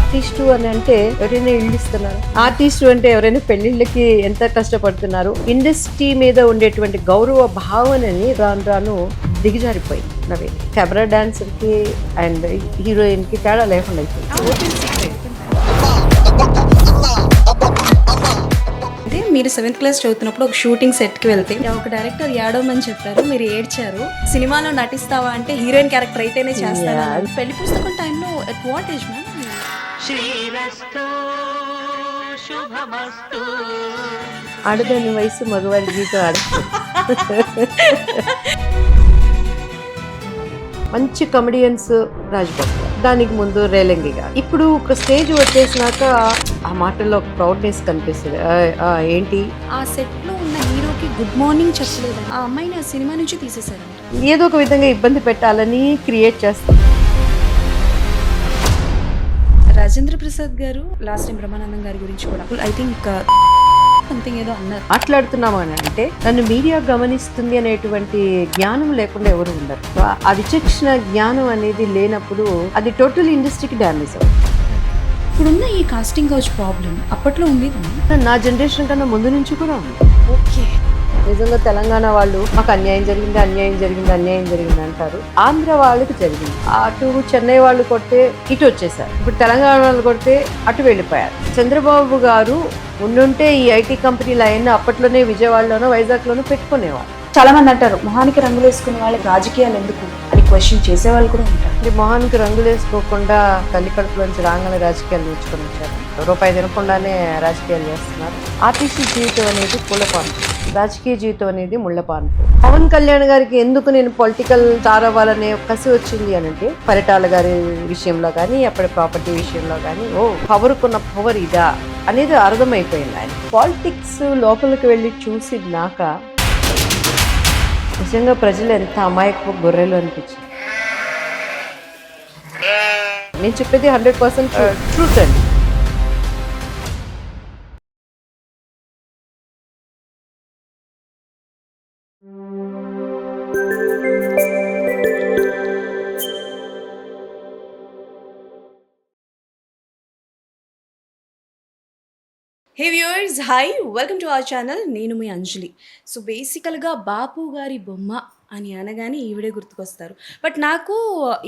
Artist అని అంటే ఎవరైనా ఇల్లు ఇస్తున్నారు, ఆర్టిస్టు అంటే ఎవరైనా పెళ్లిళ్ళకి ఎంత కష్టపడుతున్నారు. ఇండస్ట్రీ మీద ఉండేటువంటి గౌరవ భావనని రాను రాను దిగజారిపోయింది. నవే కెమెరా డాన్సర్ కి అండ్ హీరోయిన్ కి తేడా లేకుండా అయిపోయింది. అంటే మీరు 7th క్లాస్ చదువుతున్నప్పుడు ఒక షూటింగ్ సెట్కి వెళ్తే ఒక డైరెక్టర్ ఏడవమని చెప్పారు, మీరు ఏడ్చారు. సినిమాలో నటిస్తావా అంటే హీరోయిన్ క్యారెక్టర్ అయితేనే చేస్తాను. పెళ్లి పుస్తకం టైంలో ఎట్ వాట్ ఏజ్ మ్యామ్? ఆడదాని వయసు మగవారి జీవితం ఆడుతుంది. మంచి కమెడియన్స్ రాజ్బాబు, దానికి ముందు రేలంగి గారు. ఇప్పుడు ఒక స్టేజ్ వచ్చేసినాక ఆ మాటల్లో ఒక ప్రౌడ్నెస్ కనిపిస్తుంది. ఏంటి ఆ సెట్ లో ఉన్న హీరోకి గుడ్ మార్నింగ్ చెప్పలేదు, ఆ అమ్మాయిని ఆ సినిమా నుంచి తీసేశారంట. ఏదో ఒక విధంగా ఇబ్బంది పెట్టాలని క్రియేట్ చేస్తారు. రాజేంద్ర ప్రసాద్ గారు లాస్ట్ టైం బ్రహ్మానందం గారి గురించి కూడా ఐ థింక్ సంథింగ్ ఏదో అన్నారు. మాట్లాడుతున్నాము అని అంటే నన్ను మీడియా గమనిస్తుంది అనేటువంటి జ్ఞానం లేకుండా ఎవరు ఉండరు. ఆ విచక్షణ జ్ఞానం అనేది లేనప్పుడు అది టోటల్ ఇండస్ట్రీకి డ్యామేజ్ అవుతుంది. ఇప్పుడున్న ఈ కాస్టింగ్ కౌచ్ ప్రాబ్లం అప్పట్లో ఉంది. నా జనరేషన్ కన్నా ముందు నుంచి కూడా ఉంది. ఓకే, నిజంగా తెలంగాణ వాళ్ళు మాకు అన్యాయం జరిగింది, అన్యాయం జరిగింది, అన్యాయం జరిగింది అంటారు. ఆంధ్ర వాళ్ళకి జరిగింది. అటు చెన్నై వాళ్ళు కొడితే ఇటు వచ్చేసారు. ఇప్పుడు తెలంగాణ వాళ్ళు కొడితే అటు వెళ్ళిపోయారు. చంద్రబాబు గారు ఉండుంటే ఈ ఐటీ కంపెనీలు అయినా అప్పట్లోనే విజయవాడలోనో వైజాగ్లోనో పెట్టుకునేవాళ్ళు. చాలా మంది అంటారు మొహానికి రంగులు వేసుకునే వాళ్ళకి రాజకీయాలు ఎందుకు అని క్వశ్చన్ చేసే వాళ్ళు కూడా ఉంటారు. అంటే మొహానికి రంగులు వేసుకోకుండా తల్లి కడుపులోంచి రాగానే రాజకీయాలు నేర్చుకొని వచ్చారు. రూపాయి తినకుండానే రాజకీయాలు చేస్తున్నారు. ఆర్టిస్ట్ జీవితం అనేది పూలపాన్పు, రాజకీయ జీవితం అనేది ముళ్ళపాన్పు. పవన్ కళ్యాణ్ గారికి ఎందుకు నేను పొలిటికల్ స్టార్ అవ్వాలనే కసి వచ్చింది అని అంటే పరిటాల గారి విషయంలో కానీ అప్పటి ప్రాపర్టీ విషయంలో కానీ పవర్కున్న పవర్ ఇదా అనేది అర్థమైపోయింది. ఆయన పాలిటిక్స్ లోపలికి వెళ్ళి చూసినాక నిజంగా ప్రజలు ఎంత అమాయక గొర్రెలు అనిపించింది. నేను చెప్పేది 100% ట్రూత్ అండి. హే viewers, hi, welcome to our channel. నేను మీ అంజలి. సో బేసికల్గా బాపు గారి బొమ్మ అని అనగానే ఈవిడే గుర్తుకొస్తారు. బట్ నాకు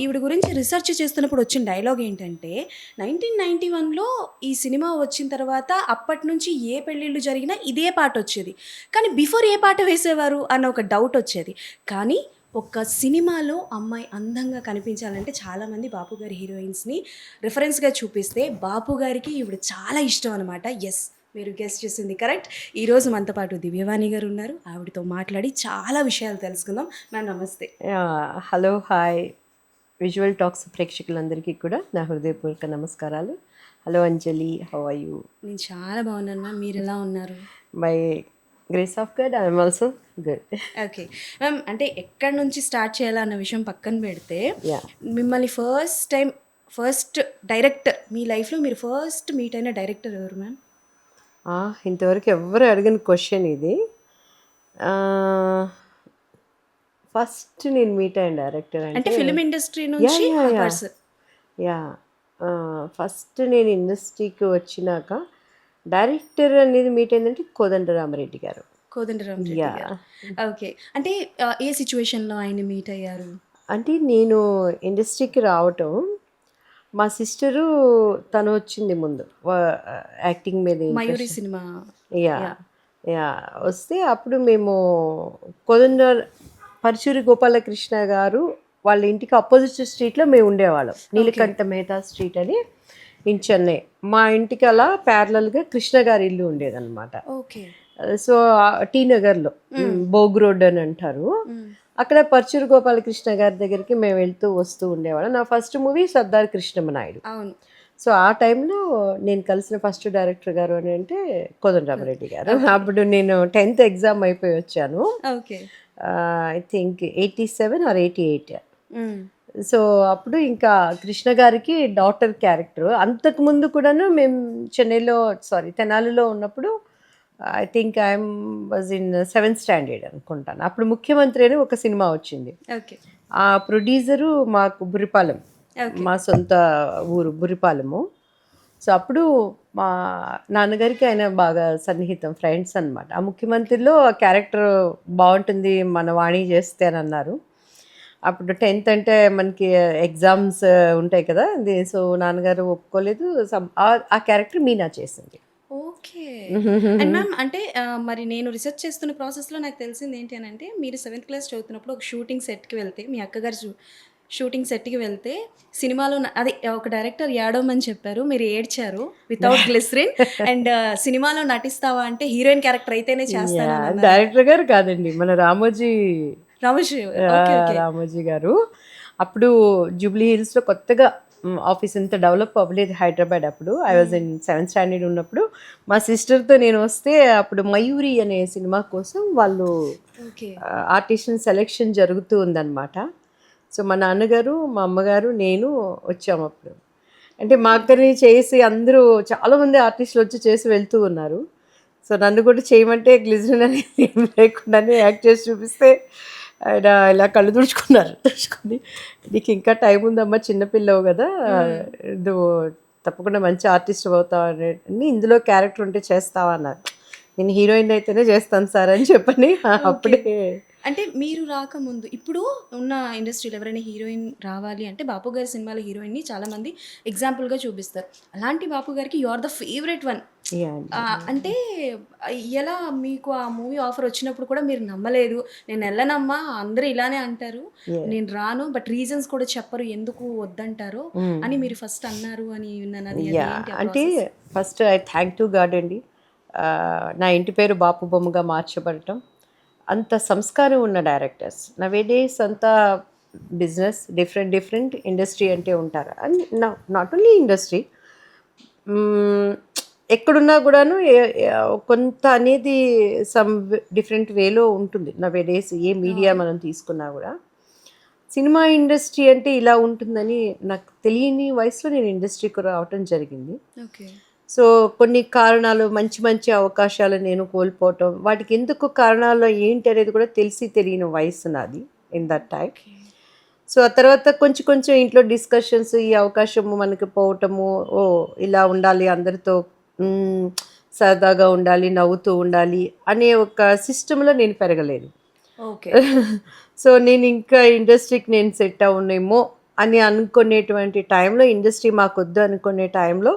ఈవిడ గురించి రీసెర్చ్ చేస్తున్నప్పుడు వచ్చిన డైలాగ్ ఏంటంటే 1991లో ఈ సినిమా వచ్చిన తర్వాత అప్పటి నుంచి ఏ పెళ్ళిళ్ళు జరిగినా ఇదే పాట వచ్చేది, కానీ బిఫోర్ ఏ పాట వేసేవారు అన్న ఒక డౌట్ వచ్చేది. కానీ ఒక సినిమాలో అమ్మాయి అందంగా కనిపించాలంటే చాలామంది బాపు గారి హీరోయిన్స్ని రిఫరెన్స్గా చూపిస్తే బాపు గారికి ఈవిడ చాలా ఇష్టం అనమాట. ఎస్, మీరు గెస్ట్ చేసింది కరెక్ట్. ఈరోజు మనతో పాటు దివ్యవాణి గారు ఉన్నారు. ఆవిడతో మాట్లాడి చాలా విషయాలు తెలుసుకుందాం. మ్యామ్ నమస్తే. Hello, hi. విజువల్ టాక్స్ ప్రేక్షకులందరికీ కూడా నా హృదయపూర్వక నమస్కారాలు. Hello Anjali, how are you? నేను చాలా బాగున్నాను మ్యామ్, మీరు ఎలా ఉన్నారు? By grace of God I'm also good. Okay ma'am, అంటే ఎక్కడి నుంచి స్టార్ట్ చేయాలన్న విషయం పక్కన పెడితే మిమ్మల్ని ఫస్ట్ డైరెక్టర్ మీ లైఫ్లో మీరు ఫస్ట్ మీట్ అయిన డైరెక్టర్ ఎవరు మ్యామ్? ఇంతవరకు ఎవరు అడిగిన క్వశ్చన్ ఇది. ఫస్ట్ నేను మీట్ అయిన డైరెక్టర్ అంటే ఫిలిం ఇండస్ట్రీ నుంచి ఫస్ట్ నేను ఇండస్ట్రీకి వచ్చినాక డైరెక్టర్ అనేది మీట్ అయిందంటే కోదండరామరెడ్డి గారు. కోదండరామరెడ్డి గారు. ఓకే, అంటే ఏ సిచ్యువేషన్లో ఆయన మీట్ అయ్యారు? అంటే నేను ఇండస్ట్రీకి రావటం మా సిస్టరు తను వచ్చింది ముందు యాక్టింగ్ మీద మయూరి సినిమా వస్తే అప్పుడు మేము పరుచూరి గోపాలకృష్ణ గారు వాళ్ళ ఇంటికి అపోజిట్ స్ట్రీట్లో మేము ఉండేవాళ్ళం. నీలకంఠ మెహతా స్ట్రీట్ అని ఇన్ చెన్నై. మా ఇంటికి అలా ప్యారలల్గా కృష్ణ గారి ఇల్లు ఉండేదన్నమాట. ఓకే, సో టీ నగర్లో బోగ్ రోడ్ అని అంటారు. అక్కడ పరుచూరి గోపాలకృష్ణ గారి దగ్గరికి మేము వెళ్తూ వస్తూ ఉండేవాళ్ళం. నా ఫస్ట్ మూవీ సర్దార్ కృష్ణమనాయుడు. అవును. సో ఆ టైంలో నేను కలిసిన ఫస్ట్ డైరెక్టర్ గారు అని అంటే కోదండరామరెడ్డి గారు. అప్పుడు నేను 10th ఎగ్జామ్ అయిపోయి వచ్చాను. Okay, I think 87 or 88. So అప్పుడు ఇంకా కృష్ణ గారికి డాటర్ క్యారెక్టర్. అంతకుముందు కూడాను మేము తెనాలిలో ఉన్నప్పుడు I think I'm was in 7th standard అనుకుంటాను. అప్పుడు ముఖ్యమంత్రి అని ఒక సినిమా వచ్చింది. ఆ ప్రొడ్యూసరు మాకు బురిపాలెం, మా సొంత ఊరు బురిపాలెము. సో అప్పుడు మా నాన్నగారికి ఆయన బాగా సన్నిహితం, ఫ్రెండ్స్ అనమాట. ఆ ముఖ్యమంత్రిలో ఆ క్యారెక్టర్ బాగుంటుంది మన వాణి చేస్తే అని అన్నారు. అప్పుడు 10th అంటే మనకి ఎగ్జామ్స్ ఉంటాయి కదా, సో నాన్నగారు ఒప్పుకోలేదు. ఆ క్యారెక్టర్ మీనా చేసింది. ఓకే. అండ్ మ్యామ్ అంటే మరి నేను రిసర్చ్ చేస్తున్న ప్రాసెస్‌లో నాకు తెలిసింది ఏంటి అనంటే, మీరు 7th క్లాస్ చదువుతున్నప్పుడు ఒక షూటింగ్ సెట్‌కి వెళ్తే, మీ అక్కగారు షూటింగ్ సెట్‌కి వెళ్తే, సినిమాలో అదే ఒక డైరెక్టర్ ఏడవమని చెప్పారు. మీరు ఏడ్చారు వితౌట్ గ్లిసరిన్. అండ్ సినిమాలో నటిస్తావా అంటే, హీరోయిన్ క్యారెక్టర్ అయితేనే చేస్తాను అని అన్నారు. డైరెక్టర్ గారు కాదండి, మన రామోజీ. రామోజీ. ఓకే. ఓకే. రామోజీ గారు అప్పుడు జూబ్లీ హిల్స్లో కొత్తగా ఆఫీస్ ఇంత డెవలప్ అవ్వలేదు హైదరాబాద్. అప్పుడు I was in 7th standard ఉన్నప్పుడు మా సిస్టర్తో నేను వస్తే, అప్పుడు మయూరి అనే సినిమా కోసం వాళ్ళు ఓకే. ఆర్టిస్ట్ సెలెక్షన్ జరుగుతూ ఉందన్నమాట. సో మా నాన్నగారు, మా అమ్మగారు, నేను వచ్చాము అప్పుడు. అంటే మా అక్కని చేసి అందరూ చాలామంది ఆర్టిస్టులు వచ్చి చేసి వెళ్తూ ఉన్నారు. సో నన్ను కూడా చేయమంటే గ్లిజరిన్ అనేది ఏం లేకుండానే యాక్ట్ చేసి చూపిస్తే ఆయన ఇలా కళ్ళు తుడుచుకొని, నీకు ఇంకా టైం ఉందమ్మా, చిన్నపిల్లవు కదా, నువ్వు తప్పకుండా మంచి ఆర్టిస్ట్ అవుతావు అని, ఇందులో క్యారెక్టర్ ఉంటే చేస్తావా అన్నారు. నేను హీరోయిన్ అయితేనే చేస్తాను సార్ అని చెప్పని అప్పుడే. అంటే మీరు రాకముందు ఇప్పుడు ఉన్న ఇండస్ట్రీలో ఎవరైనా హీరోయిన్ రావాలి అంటే బాపు గారి సినిమాలో హీరోయిన్‌ని చాలామంది ఎగ్జాంపుల్‌గా చూపిస్తారు. అలాంటి బాపు గారికి you are the favourite one. Yeah అండి. అంటే ఎలా మీకు ఆ మూవీ ఆఫర్ వచ్చినప్పుడు కూడా మీరు నమ్మలేదు. నేను ఎళ్ళనమ్మా అందరూ ఇలానే అంటారు. నేను రాను బట్ రీజన్స్ కూడా చెప్పరు ఎందుకు వద్దంటారో అని మీరు ఫస్ట్ అన్నారు అని విన్నాను. అది యా ఏంటి ఆ అంటే process? First I thank to God అండి. నా ఇంటి పేరు బాపు బొమ్మగా మార్చబడటం. అంత సంస్కారం ఉన్న డైరెక్టర్స్ నవేడేస్ అంతా బిజినెస్ డిఫరెంట్ ఇండస్ట్రీ అంటే ఉంటారు. అండ్ నాట్ ఓన్లీ ఇండస్ట్రీ, ఎక్కడున్నా కూడాను కొంత అనేది సమ్ డిఫరెంట్ వేలో ఉంటుంది నవేడేస్. ఏ మీడియా మనం తీసుకున్నా కూడా సినిమా ఇండస్ట్రీ అంటే ఇలా ఉంటుందని నాకు తెలియని వయసులో నేను ఇండస్ట్రీకి రావటం జరిగింది. ఓకే. సో కొన్ని కారణాలు, మంచి మంచి అవకాశాలు నేను కోల్పోవటం, వాటికి ఎందుకు కారణాలు ఏంటి అనేది కూడా తెలియని వయసు నాది ఇన్ దట్ టైం. సో ఆ తర్వాత కొంచెం కొంచెం ఇంట్లో డిస్కషన్స్, ఈ అవకాశము మనకి పోవటము, ఓ ఇలా ఉండాలి అందరితో, మ్, సరదాగా ఉండాలి, నవ్వుతూ ఉండాలి అనే ఒక సిస్టంలో నేను పెరగలేదు. ఓకే. సో నేను ఇంకా ఇండస్ట్రీకి నేను సెట్ అవునేమో అని అనుకునేటువంటి టైంలో, ఇండస్ట్రీ మాకొద్దు అనుకునే టైంలో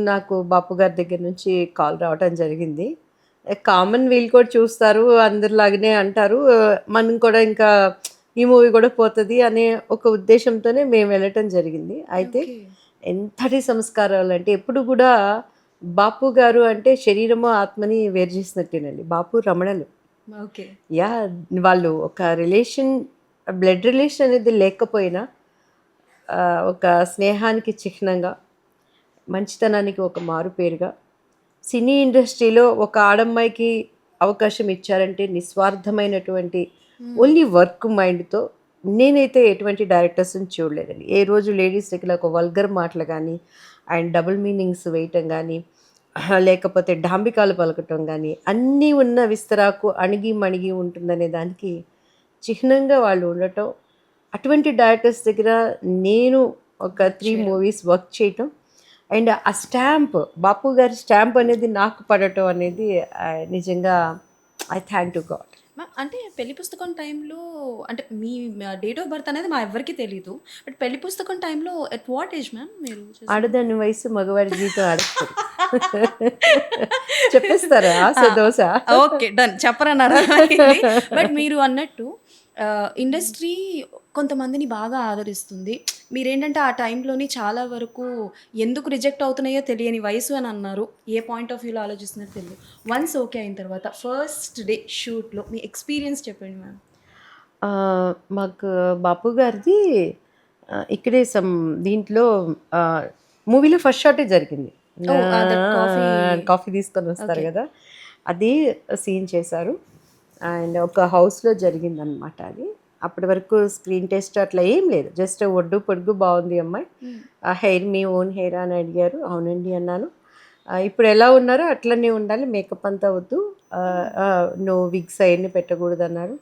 నాకు బాపు గారి దగ్గర నుంచి కాల్ రావటం జరిగింది. కామన్ వీళ్ళు కూడా చూస్తారు, అందరిలాగానే అంటారు, మనం కూడా ఇంకా ఈ మూవీ కూడా పోతుంది అనే ఒక ఉద్దేశంతోనే మేము వెళ్ళటం జరిగింది. అయితే ఓకే. ఎంతటి సంస్కారాలు అంటే, ఎప్పుడు కూడా బాపు గారు అంటే శరీరము ఆత్మని వేరు చేసినట్టేనండి. బాపు రమణలు. ఓకే. యా వాళ్ళు ఒక రిలేషన్, బ్లడ్ రిలేషన్ అనేది లేకపోయినా ఒక స్నేహానికి చిహ్నంగా, మంచితనానికి ఒక మారు పేరుగా, సినీ ఇండస్ట్రీలో ఒక ఆడమ్మాయికి అవకాశం ఇచ్చారంటే నిస్వార్థమైనటువంటి ఓన్లీ వర్క్ మైండ్తో. నేనైతే ఎటువంటి డైరెక్టర్స్ని చూడలేదండి. ఏ రోజు లేడీస్ దగ్గర ఒక వల్గర్ మాటలు కానీ, అండ్ డబుల్ మీనింగ్స్ వేయటం కానీ, లేకపోతే డాంబికాలు పలకటం కానీ, అన్నీ ఉన్న విస్తరాకు అణిగి మణిగి ఉంటుందనే దానికి చిహ్నంగా వాళ్ళు ఉండటం. అటువంటి డైరెక్టర్స్ దగ్గర నేను ఒక 3 మూవీస్ వర్క్ చేయటం, అండ్ ఆ స్టాంప్, బాపు గారి స్టాంప్ అనేది నాకు పడటం అనేది నిజంగా ఐ థ్యాంక్ టు గాడ్. అంటే పెళ్లి పుస్తకం టైంలో అంటే మీ డేట్ ఆఫ్ బర్త్ అనేది మా ఎవ్వరికీ తెలీదు. బట్ పెళ్లి పుస్తకం టైంలో ఎట్ వాట్ ఏజ్ మ్యామ్ మీరు చేసింది? ఆడదాని వయసు మగవాడి జీవితం ఆడతారు. చెప్పేస్తారా ఆశ దోశ? ఓకే. డన్. చెప్పరని అర్థమైంది. బట్ మీరు అన్నట్టు ఇండస్ట్రీ కొంతమందిని బాగా ఆదరిస్తుంది. మీరేంటంటే ఆ టైంలోని చాలా వరకు ఎందుకు రిజెక్ట్ అవుతున్నాయో తెలియని వయసు అని అన్నారు. ఏ పాయింట్ ఆఫ్ వ్యూలో ఆలోచిస్తున్నారో తెలియదు. వన్స్ ఓకే అయిన తర్వాత ఫస్ట్ డే షూట్‌లో మీ ఎక్స్‌పీరియన్స్ చెప్పండి మ్యామ్? మాకు బాపు గారిది ఇక్కడే దీంట్లో మూవీలో ఫస్ట్ షాటే జరిగింది. ఓహ్! That coffee. కాఫీ తీసుకొని వస్తారు ఓకే. కదా, అది సీన్ చేశారు. అండ్ ఒక హౌస్లో జరిగిందనమాట అది. అప్పటి వరకు స్క్రీన్ టెస్ట్ అట్లా ఏం లేదు, జస్ట్ ఒడ్డు పొడుగు బాగుంది అమ్మాయి, ఆ హెయిర్ మీ ఓన్ హెయిర్ అని అడిగారు. అవునండి అన్నాను. ఇప్పుడు ఎలా ఉన్నారో అట్లనే ఉండాలి, మేకప్ అంతా వద్దు, నో విగ్స్ అవన్నీ పెట్టకూడదు అన్నారు.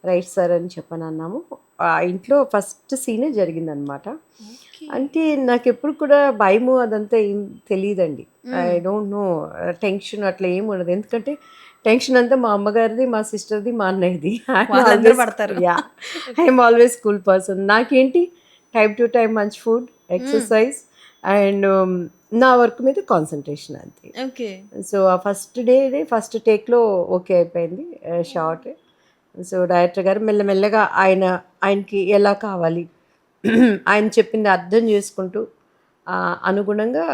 రైట్ సార్ అని చెప్పని అన్నాము. ఆ ఇంట్లో ఫస్ట్ సీనే జరిగిందనమాట. అంటే నాకెప్పుడు కూడా భయము అదంతా ఏం తెలియదండి. ఐ డోంట్ నో టెన్షన్ అట్లా ఏమి ఉండదు. ఎందుకంటే టెన్షన్ అంతా మా అమ్మగారిది, మా సిస్టర్ది, మా అన్నయ్యది. వాళ్ళందరూ పడతారు. I'm always cool person. నాకేంటి టైం టు టైం మంచి ఫుడ్, ఎక్సర్సైజ్ అండ్ నా వర్క్ మీద కాన్సన్ట్రేషన్ అంతే. ఓకే. సో ఆ ఫస్ట్ టేక్లో ఓకే అయిపోయింది షార్ట్. సో డైరెక్టర్ గారు మెల్లమెల్లగా ఆయనకి ఎలా కావాలి ఆయన చెప్పింది అర్థం చేసుకుంటూ అనుగుణంగా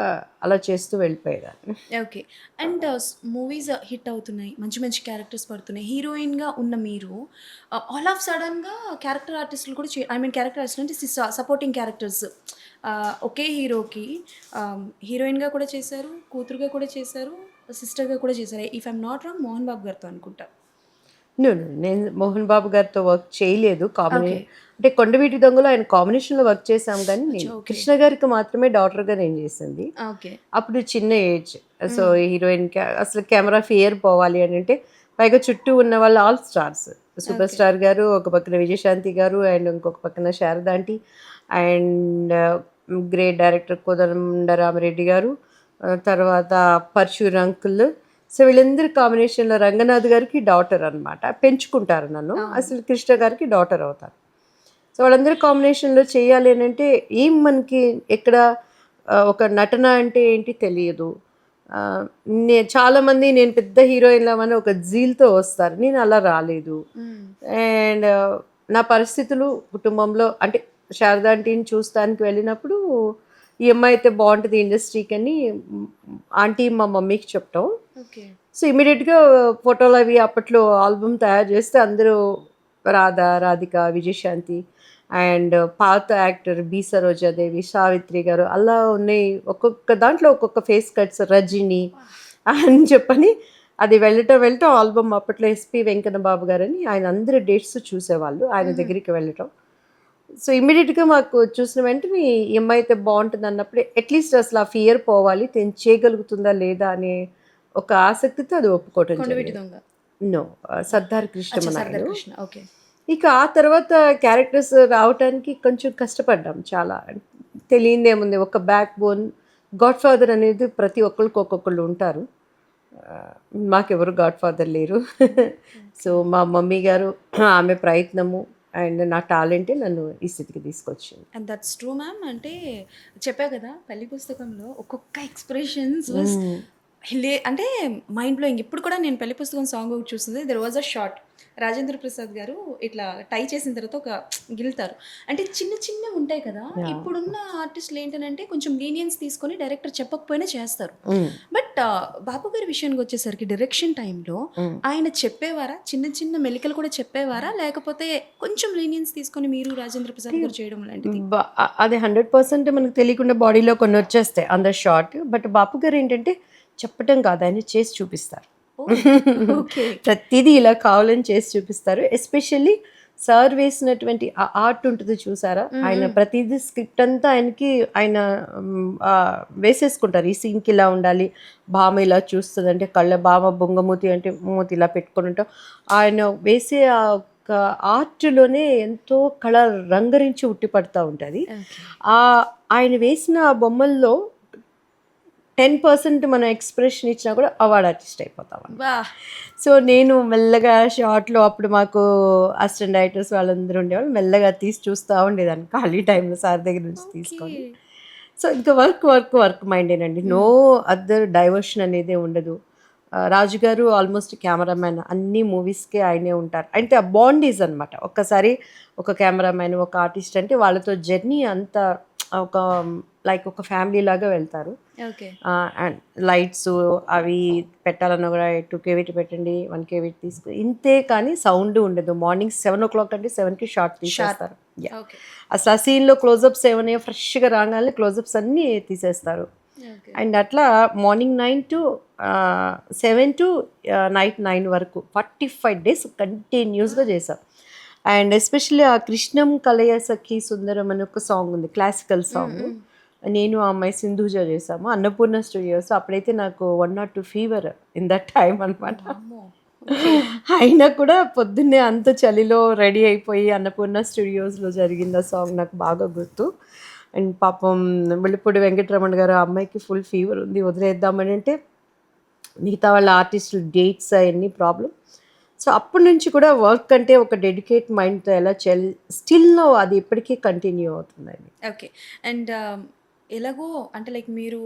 అలా చేస్తూ వెళ్ళిపోయేదాన్ని. ఓకే. అండ్ మూవీస్ హిట్ అవుతున్నాయి. మంచి మంచి క్యారెక్టర్స్ పడుతున్నాయి. హీరోయిన్‌గా ఉన్న మీరు ఆల్ ఆఫ్ సడెన్‌గా క్యారెక్టర్ ఆర్టిస్టులు కూడా క్యారెక్టర్ ఆర్టిస్ట్ అంటే సపోర్టింగ్ క్యారెక్టర్స్ ఒకే హీరోకి హీరోయిన్‌గా కూడా చేశారు, కూతురుగా కూడా చేశారు, సిస్టర్‌గా కూడా చేశారు. If I'm not wrong Mohan Babu గారితో అనుకుంటా. నేను మోహన్ బాబు గారితో వర్క్ చేయలేదు. ఓకే. అంటే కొండవీటి దొంగలో ఆయన కాంబినేషన్లో వర్క్ చేశాం, కానీ నేను ఓకే. కృష్ణ గారికి మాత్రమే డాటర్గా నేను చేసింది. ఓకే. అప్పుడు చిన్న ఏజ్. సో హీరోయిన్ అసలు కెమెరా ఫియర్ పోవాలి అని అంటే పైగా చుట్టూ ఉన్న వాళ్ళు ఆల్ స్టార్స్. సూపర్ స్టార్ గారు ఒక పక్కన, విజయశాంతి గారు అండ్ ఇంకొక పక్కన Sharada aunty and great director Kodandaramireddy garu, తర్వాత పరశుర్ అంకుల్. సో వీళ్ళందరి కాంబినేషన్లో రంగనాథ్ గారికి డాటర్ అనమాట. పెంచుకుంటారు నన్ను. అసలు కృష్ణ గారికి డాటర్ అవుతారు. సో వాళ్ళందరి కాంబినేషన్లో చేయాలి అని అంటే ఏం మనకి ఎక్కడ ఒక నటన అంటే ఏంటి తెలియదు. చాలామంది నేను పెద్ద హీరోయిన్ లావని ఒక జీల్తో వస్తారు. నేను అలా రాలేదు. అండ్ నా పరిస్థితులు కుటుంబంలో అంటే శారదా ఆంటీని చూస్తానికి వెళ్ళినప్పుడు ఈ అమ్మాయి అయితే బాగుంటుంది ఇండస్ట్రీకి అని ఆంటీ మా మమ్మీకి చెప్పటం. ఓకే. సో ఇమీడియట్గా ఫోటోలు అవి అప్పట్లో ఆల్బమ్ తయారు చేస్తే అందరూ రాధిక, విజయశాంతి అండ్ పాత యాక్టర్ బి సరోజాదేవి, సావిత్రి గారు అలా ఉన్నాయి. ఒక్కొక్క దాంట్లో ఒక్కొక్క ఫేస్ కట్స్, రజిని అని చెప్పని అది వెళ్ళటం ఆల్బమ్ అప్పట్లో ఎస్పి వెంకన్న బాబు గారని ఆయన అందరి డేట్స్ చూసేవాళ్ళు, ఆయన దగ్గరికి వెళ్ళటం. సో ఇమ్మీడియట్గా మాకు చూసిన వెంటనే ఈ అమ్మాయి అయితే బాగుంటుంది అన్నప్పుడు అట్లీస్ట్ అసలు ఆ ఫియర్ పోవాలి, తను చేయగలుగుతుందా లేదా అనే ఒక ఆసక్తితో అది ఒప్పుకోవటం జరిగింది. నో సర్దార్ కృష్ణ. ఓకే. ఇక ఆ తర్వాత క్యారెక్టర్స్ రావటానికి కొంచెం కష్టపడ్డాం చాలా. తెలియదేముంది, ఒక బ్యాక్ బోన్. గాడ్ ఫాదర్ అనేది ప్రతి ఒక్కరికి ఒక్కొక్కళ్ళు ఉంటారు. మాకెవరు గాడ్ ఫాదర్ లేరు. సో మా మమ్మీ గారు, ఆమె ప్రయత్నము అండ్ నా టాలెంటే నన్ను ఈ స్థితికి తీసుకొచ్చింది. And that's true ma'am. అంటే చెప్పా కదా పెళ్లి పుస్తకంలో ఒక్కొక్క ఎక్స్ప్రెషన్స్ అంటే మైండ్ బ్లోయింగ్. ఇప్పుడు కూడా నేను పెళ్లి పుస్తకం సాంగ్ ఒకటి చూస్తుంది. There was a shot Rajendra Prasad గారు ఇట్లా టై చేసిన తర్వాత ఒక గిల్తారు. అంటే చిన్న చిన్న ఉంటాయి కదా. ఇప్పుడున్న ఆర్టిస్టులు ఏంటంటే కొంచెం లీనియన్స్ తీసుకొని డైరెక్టర్ చెప్పకపోయినా చేస్తారు. బట్ బాపు గారి విషయానికి వచ్చేసరికి డైరెక్షన్ టైంలో ఆయన చెప్పేవారా, చిన్న చిన్న మెలికలు కూడా చెప్పేవారా, లేకపోతే కొంచెం లీనియన్స్ తీసుకొని మీరు రాజేంద్ర ప్రసాద్ గారు చేయడం లాంటిది? అది 100% మనకు తెలియకుండా బాడీలో కొన్ని వచ్చేస్తాయి అంద షార్ట్. బట్ బాపు గారు ఏంటంటే చెప్పటం కాదు, ఆయన చేసి చూపిస్తారు. ప్రతిదీ ఇలా కావాలని చేసి చూపిస్తారు. ఎస్పెషల్లీ సార్ వేసినటువంటి ఆ ఆర్ట్ ఉంటుంది చూసారా, ఆయన ప్రతిదీ స్క్రిప్ట్ అంతా ఆయన వేసేసుకుంటారు. ఈ సీన్కి ఇలా ఉండాలి, భామ ఇలా చూస్తుంది అంటే కళ్ళ భామ, బొంగమూతి అంటే మూతి ఇలా పెట్టుకుని ఉంటాం. ఆయన వేసే ఆ ఒక ఆర్ట్లోనే ఎంతో కళ రంగరించి ఉట్టిపడుతూ ఉంటుంది. ఆయన వేసిన బొమ్మల్లో 10% మనం ఎక్స్ప్రెషన్ ఇచ్చినా కూడా అవార్డ్ ఆర్టిస్ట్ అయిపోతాం. సో నేను మెల్లగా షార్ట్లో అప్పుడు మాకు అసిస్టెంట్ డైరెక్టర్స్ వాళ్ళందరూ ఉండేవాళ్ళు, మెల్లగా తీసి చూస్తూ ఉండేదాన్ని ఖాళీ టైంలో సార్ దగ్గర నుంచి తీసుకొని. సో ఇంకా వర్క్ మైండేనండి. నో అదర్ డైవర్షన్ అనేది ఉండదు. రాజుగారు ఆల్మోస్ట్ కెమెరామ్యాన్, అన్ని మూవీస్కి ఆయనే ఉంటారు. అంటే ఆ బాండీస్ అనమాట. ఒక్కసారి ఒక కెమెరామ్యాన్, ఒక ఆర్టిస్ట్ అంటే వాళ్ళతో జర్నీ అంతా ఒక లైక్ ఒక ఫ్యామిలీ లాగా వెళ్తారు. అండ్ లైట్స్ అవి పెట్టాలన్నా కూడా 2K పెట్టండి, 1K తీసుకుని ఇంతే, కానీ సౌండ్ ఉండదు. మార్నింగ్ 7 o'clock అంటే 7కి షార్ట్ తీసేస్తారు. అసలు ఆ సీన్లో క్లోజప్స్ ఏమైనా ఫ్రెష్గా రాగానే క్లోజప్స్ అన్నీ తీసేస్తారు. అండ్ అట్లా మార్నింగ్ 9 to 7 to నైట్ 9 వరకు 45 days కంటిన్యూస్గా చేశాం. అండ్ ఎస్పెషల్లీ ఆ కృష్ణం కలయ సఖి సుందరం అని ఒక సాంగ్ ఉంది, క్లాసికల్ సాంగ్. నేను ఆ అమ్మాయి సింధూజ చేసాము అన్నపూర్ణ స్టూడియోస్. అప్పుడైతే నాకు 102 ఫీవర్ ఇన్ దట్ టైం అనమాట. అయినా కూడా పొద్దున్నే అంత చలిలో రెడీ అయిపోయి అన్నపూర్ణ స్టూడియోస్లో జరిగింది ఆ సాంగ్ నాకు బాగా గుర్తు. అండ్ పాపం వెల్లిపూడి వెంకటరమణ గారు ఆ అమ్మాయికి ఫుల్ ఫీవర్ ఉంది వదిలేద్దామని అంటే మిగతా వాళ్ళ ఆర్టిస్టులు డేట్స్ అవన్నీ ప్రాబ్లం. సో అప్పటి నుంచి కూడా వర్క్ అంటే ఒక డెడికేట్ మైండ్తో ఎలా స్టిల్ అది ఇప్పటికీ కంటిన్యూ అవుతుందండి. ఓకే. అండ్ ఎలాగో అంటే లైక్ మీరు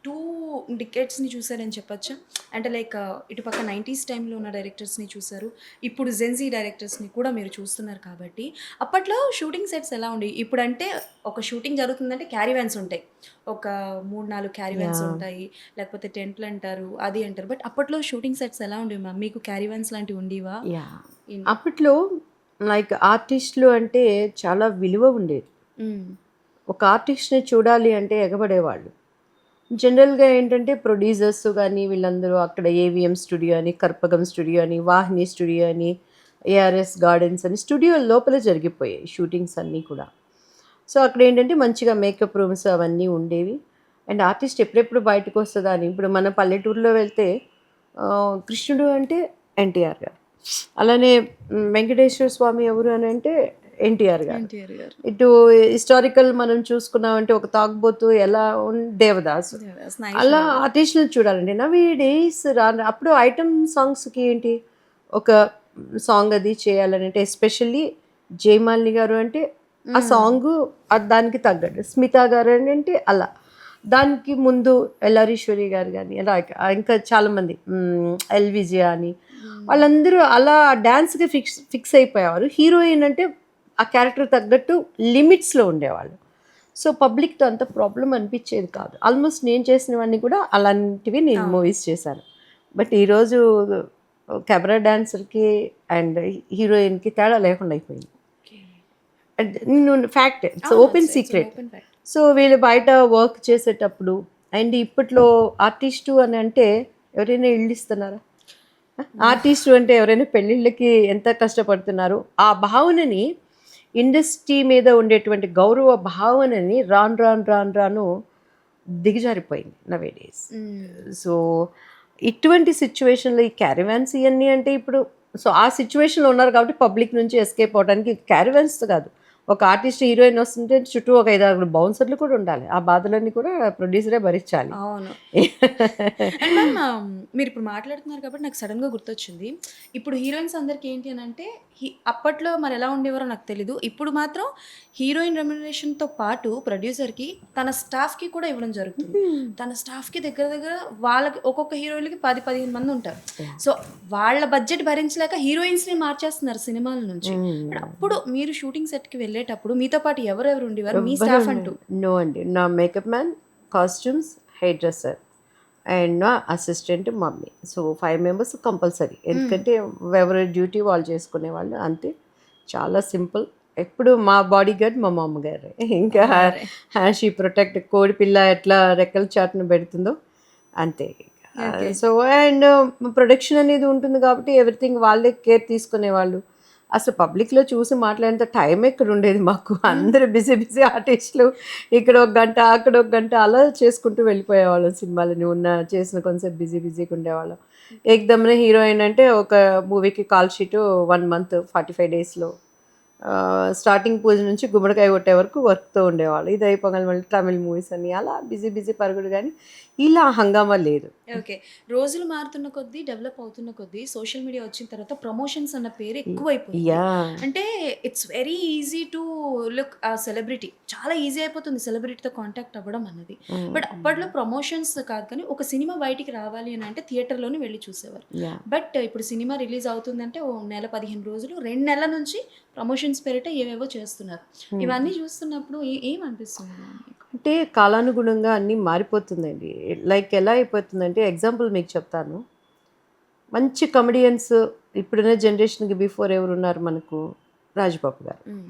2 డికేడ్స్‌ని చూసారని చెప్పొచ్చా? అంటే లైక్ ఇటుపక్క 90s టైంలో ఉన్న డైరెక్టర్స్‌ని చూసారు. ఇప్పుడు జెన్‌జీ డైరెక్టర్స్‌ని కూడా మీరు చూస్తున్నారు కాబట్టి, అప్పట్లో షూటింగ్ సెట్స్ ఎలా ఉండేవి? ఇప్పుడంటే ఒక షూటింగ్ జరుగుతుందంటే క్యారీవాన్స్ ఉంటాయి. ఒక 3, 4 క్యారీవాన్స్ యాహ్! ఉంటాయి. లేకపోతే టెంట్‌లంటారు, అది అంటారు. బట్ అప్పట్లో షూటింగ్ సెట్స్ ఎలా ఉండేవి మ్యామ్? మీకు క్యారీవాన్స్ లాంటివి ఉండేవా? యాహ్! ఇన్ అప్పట్లో లైక్ ఆర్టిస్టులు అంటే చాలా విలువ ఉండేది. హ్మ్. ఒక ఆర్టిస్ట్‌ని చూడాలి అంటే ఎగబడేవాళ్ళు. జనరల్‌గా ఏంటంటే ప్రొడ్యూసర్స్ గానీ వీళ్ళందరూ అక్కడ ఏవిఎం స్టూడియో అని, కర్పగం స్టూడియో అని, వాహిని స్టూడియో అని, ఏఆర్ఎస్ గార్డెన్స్ అని స్టూడియో లోపల జరిగిపోయాయి షూటింగ్స్ అన్నీ కూడా. సో అక్కడేంటంటే మంచిగా మేకప్ రూమ్స్ అవన్నీ ఉండేవి. అండ్ ఆర్టిస్ట్ ఎప్పుడెప్పుడు బయటకొస్తదా అని. ఇప్పుడు మన పల్లెటూరులో వెళ్తే కృష్ణుడు అంటే ఎన్టీఆర్ గారు. అలానే వెంకటేశ్వర స్వామి ఎవరు అని అంటే ఎన్టీఆర్ గారు. ఎన్టీఆర్ గారు. ఇటు హిస్టారికల్ మనం చూసుకున్నామంటే ఒక తాగుబోతు ఎలా దేవదాసు. దేవదాస్, అలా నాగేశ్వరరావు గారు. ఆర్టిస్టులను చూడాలండి. నవ్ ఈ డేస్ అప్పుడు ఐటెమ్ సాంగ్స్‌కి ఏంటి ఒక సాంగ్ అది చేయాలనంటే ఎస్పెషల్లీ జయమాలిని గారు అంటే ఆ సాంగు దానికి తగ్గట్టు. స్మిత గారు అని అంటే అలా. దానికి ముందు ఎల్లారీశ్వరి గారు గాని అలా ఇంకా చాలామంది ఎల్ విజయ అని వాళ్ళందరూ అలా డాన్స్‌కి ఫిక్స్ అయిపోయేవారు. హీరోయిన్ అంటే ఆ క్యారెక్టర్ తగ్గట్టు లిమిట్స్‌లో ఉండేవాళ్ళు. సో పబ్లిక్‌తో అంత ప్రాబ్లమ్ అనిపించేది కాదు. ఆల్మోస్ట్ నేను చేసినవన్నీ కూడా అలాంటివి నేను మూవీస్ చేశాను. బట్ ఈరోజు కెమెరా డాన్సర్‌కి అండ్ హీరోయిన్‌కి తేడా లేకుండా అయిపోయింది. ఓకే. ఫ్యాక్ట్ ఇట్స్ అవును. Open it's secret. Open fact. So వీళ్ళు బయట వర్క్ చేసేటప్పుడు అండ్ ఇప్పట్లో ఆర్టిస్టు అని అంటే ఎవరైనా ఇల్లు ఇస్తున్నారా? ఆర్టిస్టు అంటే ఎవరైనా పెళ్ళిళ్ళకి ఎంత కష్టపడుతున్నారు ఆ భావనని ఇండస్ట్రీ మీద ఉండేటువంటి గౌరవ భావనని రాను దిగజారిపోయింది నవేడేస్. సో ఇటువంటి సిచ్యువేషన్లో ఈ క్యారివాన్స్ ఇవన్నీ అంటే ఇప్పుడు సో ఆ సిచ్యువేషన్లో ఉన్నారు కాబట్టి పబ్లిక్ నుంచి ఎస్కేప్ అవడానికి క్యారివాన్స్ కాదు ఒక ఆర్టిస్ట్ హీరోయిన్ వస్తుంటే చుట్టూ ఒక 5-6 బౌన్సర్లు కూడా ఉండాలి. ఆ బాధలన్నీ కూడా ప్రొడ్యూసరే భరించాలి. అవును. అండ్ మ్యామ్ మీరు ఇప్పుడు మాట్లాడుతున్నారు కాబట్టి నాకు సడన్‌గా గుర్తొచ్చింది. ఇప్పుడు హీరోయిన్స్ అందరికి ఏంటి అనంటే అప్పట్లో మరి ఎలా ఉండేవారో నాకు తెలీదు. ఇప్పుడు మాత్రం హీరోయిన్ రెమ్యునరేషన్‌తో పాటు ప్రొడ్యూసర్‌కి తన స్టాఫ్‌కి కూడా ఇవ్వడం జరుగుతుంది. తన స్టాఫ్‌కి దగ్గర దగ్గర వాళ్ళకి ఒక్కొక్క హీరోయిన్‌లకి 10, 15 మంది ఉంటారు. సో వాళ్ళ బడ్జెట్ భరించలేక హీరోయిన్స్‌ని మార్చేస్తున్నారు సినిమాల నుంచి. బట్ అప్పుడు మీరు షూటింగ్ సెట్‌కి వెళ్ళేటప్పుడు మీతో పాటు ఎవరెవరు ఉండేవారు? మీ స్టాఫ్ అంటూ? నో అండి. నా makeup man, costumes, hair dresser and నా assistant mummy. So 5 members compulsory. ఎందుకంటే ఎవరి డ్యూటీ వాళ్ళు చేసుకునేవాళ్ళు అంతే. చాలా సింపుల్. ఎప్పుడు మా బాడీ గార్డ్ మా మామగారే. ఇంకా షీ ప్రొటెక్ట్ కోడి పిల్ల ఎట్లా రెక్కల చాటున పెడుతుందో అంతే. ఓకే. సో అండ్ ప్రొడక్షన్ అనేది ఉంటుంది కాబట్టి ఎవ్రీథింగ్ వాళ్ళే కేర్ తీసుకునేవాళ్ళు. అసలు పబ్లిక్‌లో చూసి మాట్లాడేంత టైం ఎక్కడ ఉండేది మాకు. అందరూ బిజీ బిజీ ఆర్టిస్టులు. ఇక్కడ ఒక గంట, అక్కడ ఒక గంట అలా చేసుకుంటూ వెళ్ళిపోయేవాళ్ళం సినిమాలని. చేసిన కొంతసేపు బిజీగా ఉండేవాళ్ళం. ఏకదమ్‌న హీరోయిన్ అంటే ఒక మూవీకి కాల్ షీటు 1 మంత్ 45 డేస్‌లో స్టార్టింగ్ పూజ నుంచి గుమ్మడికాయ కొట్టే వరకు వర్క్‌తో ఉండేవాళ్ళు. ఇది అయిపోగానే మళ్ళీ తమిళ్ మూవీస్ అని అలా బిజీ పరుగుడు గానీ ఇలా హంగామా లేదు. ఓకే. రోజులు మారుతున్న కొద్దీ, డెవలప్ అవుతున్న కొద్దీ సోషల్ మీడియా వచ్చిన తర్వాత ప్రమోషన్స్ అన్న పేరు ఎక్కువైపోయింది. యాహ్! అంటే it's very easy to look celebrity. చాలా ఈజీ అయిపోతుంది సెలబ్రిటీతో కాంటాక్ట్ అవ్వడం అన్నది. బట్ అప్పట్లో ప్రమోషన్స్ కాదు కానీ ఒక సినిమా బయటికి రావాలి అని అంటే థియేటర్‌లోనే వెళ్లి చూసేవారు. యాహ్! బట్ ఇప్పుడు సినిమా రిలీజ్ అవుతుందంటే ఓ నెల, 15 రోజులు, 2 నెలల నుంచి ప్రమోషన్స్ పేరిట ఏవేవో చేస్తున్నారు. ఇవన్నీ చూస్తున్నప్పుడు ఏమనిపిస్తుంది మ్యామ్ మీకు? అంటే కాలానుగుణంగా అన్నీ మారిపోతుందండి. లైక్ ఎలా అయిపోతుందంటే ఎగ్జాంపుల్ మీకు చెప్తాను. మంచి కమెడియన్స్ ఇప్పుడున్న జనరేషన్‌కి బిఫోర్ ఎవరున్నారు మనకు? రాజబాబు గారు. హ్మ్.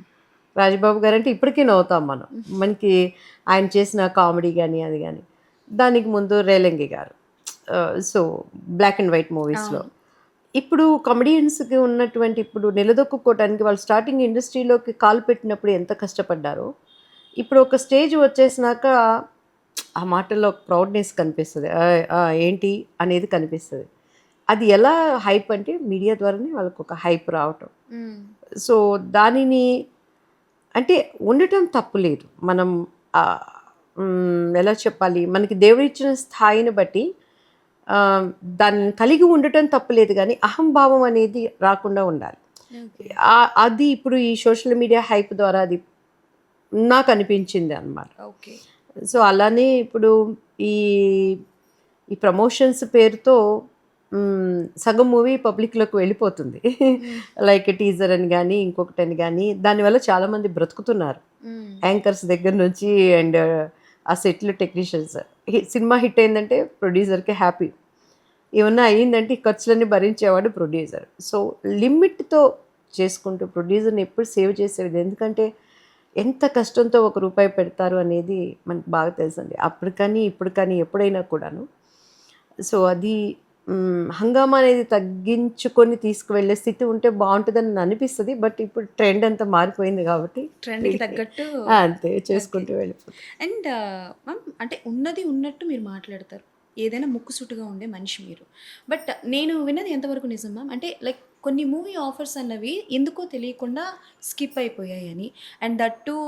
రాజబాబు గారంటే ఇప్పటికీ నవ్వుతాం మనం. మనకి ఆయన చేసిన కామెడీ గానీ, అది గానీ. దానికి ముందు రేలంగి గారు. సో బ్లాక్ అండ్ వైట్ మూవీస్‌లో. అవును. ఇప్పుడు కమెడియన్స్‌కి ఉన్నటువంటి ఇప్పుడు నిలదొక్కుకోవటానికి వాళ్ళు స్టార్టింగ్ ఇండస్ట్రీలోకి కాలు పెట్టినప్పుడు ఎంత కష్టపడ్డారో, ఇప్పుడు ఒక స్టేజ్ వచ్చేసినాక ఆ మాటల్లో ఒక ప్రౌడ్‌నెస్ కనిపిస్తది. ఏంటి అనేది కనిపిస్తది. అది ఎలా హైప్ అంటే మీడియా ద్వారానే వాళ్ళకు ఒక హైప్ రావటం. సో దానిని అంటే ఉండటం తప్పులేదు. మనం ఎలా చెప్పాలి, మనకి దేవుడిచ్చిన స్థాయిని బట్టి దాన్ని కలిగి ఉండటం తప్పులేదు, కానీ అహంభావం అనేది రాకుండా ఉండాలి. అది ఇప్పుడు ఈ సోషల్ మీడియా హైప్ ద్వారా అది నాకు అనిపించింది అన్నమాట. ఓకే. సో అలానే ఇప్పుడు ఈ ఈ ప్రమోషన్స్ పేరుతో సగం మూవీ పబ్లిక్లోకి వెళ్ళిపోతుంది. లైక్ టీజర్ అని కానీ ఇంకొకటి అని కానీ, దానివల్ల చాలామంది బ్రతుకుతున్నారు, యాంకర్స్ దగ్గర నుంచి అండ్ ఆ సెట్లు టెక్నీషియన్స్. సినిమా హిట్ అయిందంటే ప్రొడ్యూసర్కి హ్యాపీ, ఏమన్నా అయ్యిందంటే ఈ ఖర్చులన్నీ భరించేవాడు ప్రొడ్యూసర్. సో లిమిట్తో చేసుకుంటూ ప్రొడ్యూసర్ని ఎప్పుడు సేవ్ చేసేది, ఎందుకంటే ఎంత కష్టంతో ఒక రూపాయి పెడతారు అనేది మనకు బాగా తెలుసండి, అప్పుడు కానీ ఇప్పుడు కానీ ఎప్పుడైనా కూడాను. సో అది హంగామా అనేది తగ్గించుకొని తీసుకువెళ్ళే స్థితి ఉంటే బాగుంటుందని అనిపిస్తుంది. బట్ ఇప్పుడు ట్రెండ్ అంతా మారిపోయింది కాబట్టి ట్రెండ్కి తగ్గట్టు అంతే చేసుకుంటూ వెళ్ళిపోతుంది. అండ్ మ్యామ్, అంటే ఉన్నది ఉన్నట్టు మీరు మాట్లాడతారు, ఏదైనా ముక్కుసూటుగా ఉండే మనిషి మీరు. బట్ నేను విన్నది ఎంతవరకు నిజం మ్యామ్ అంటే, లైక్ కొన్ని మూవీ ఆఫర్స్ అన్నవి ఎందుకో తెలియకుండా స్కిప్ అయిపోయాయి అని. అండ్ దట్టు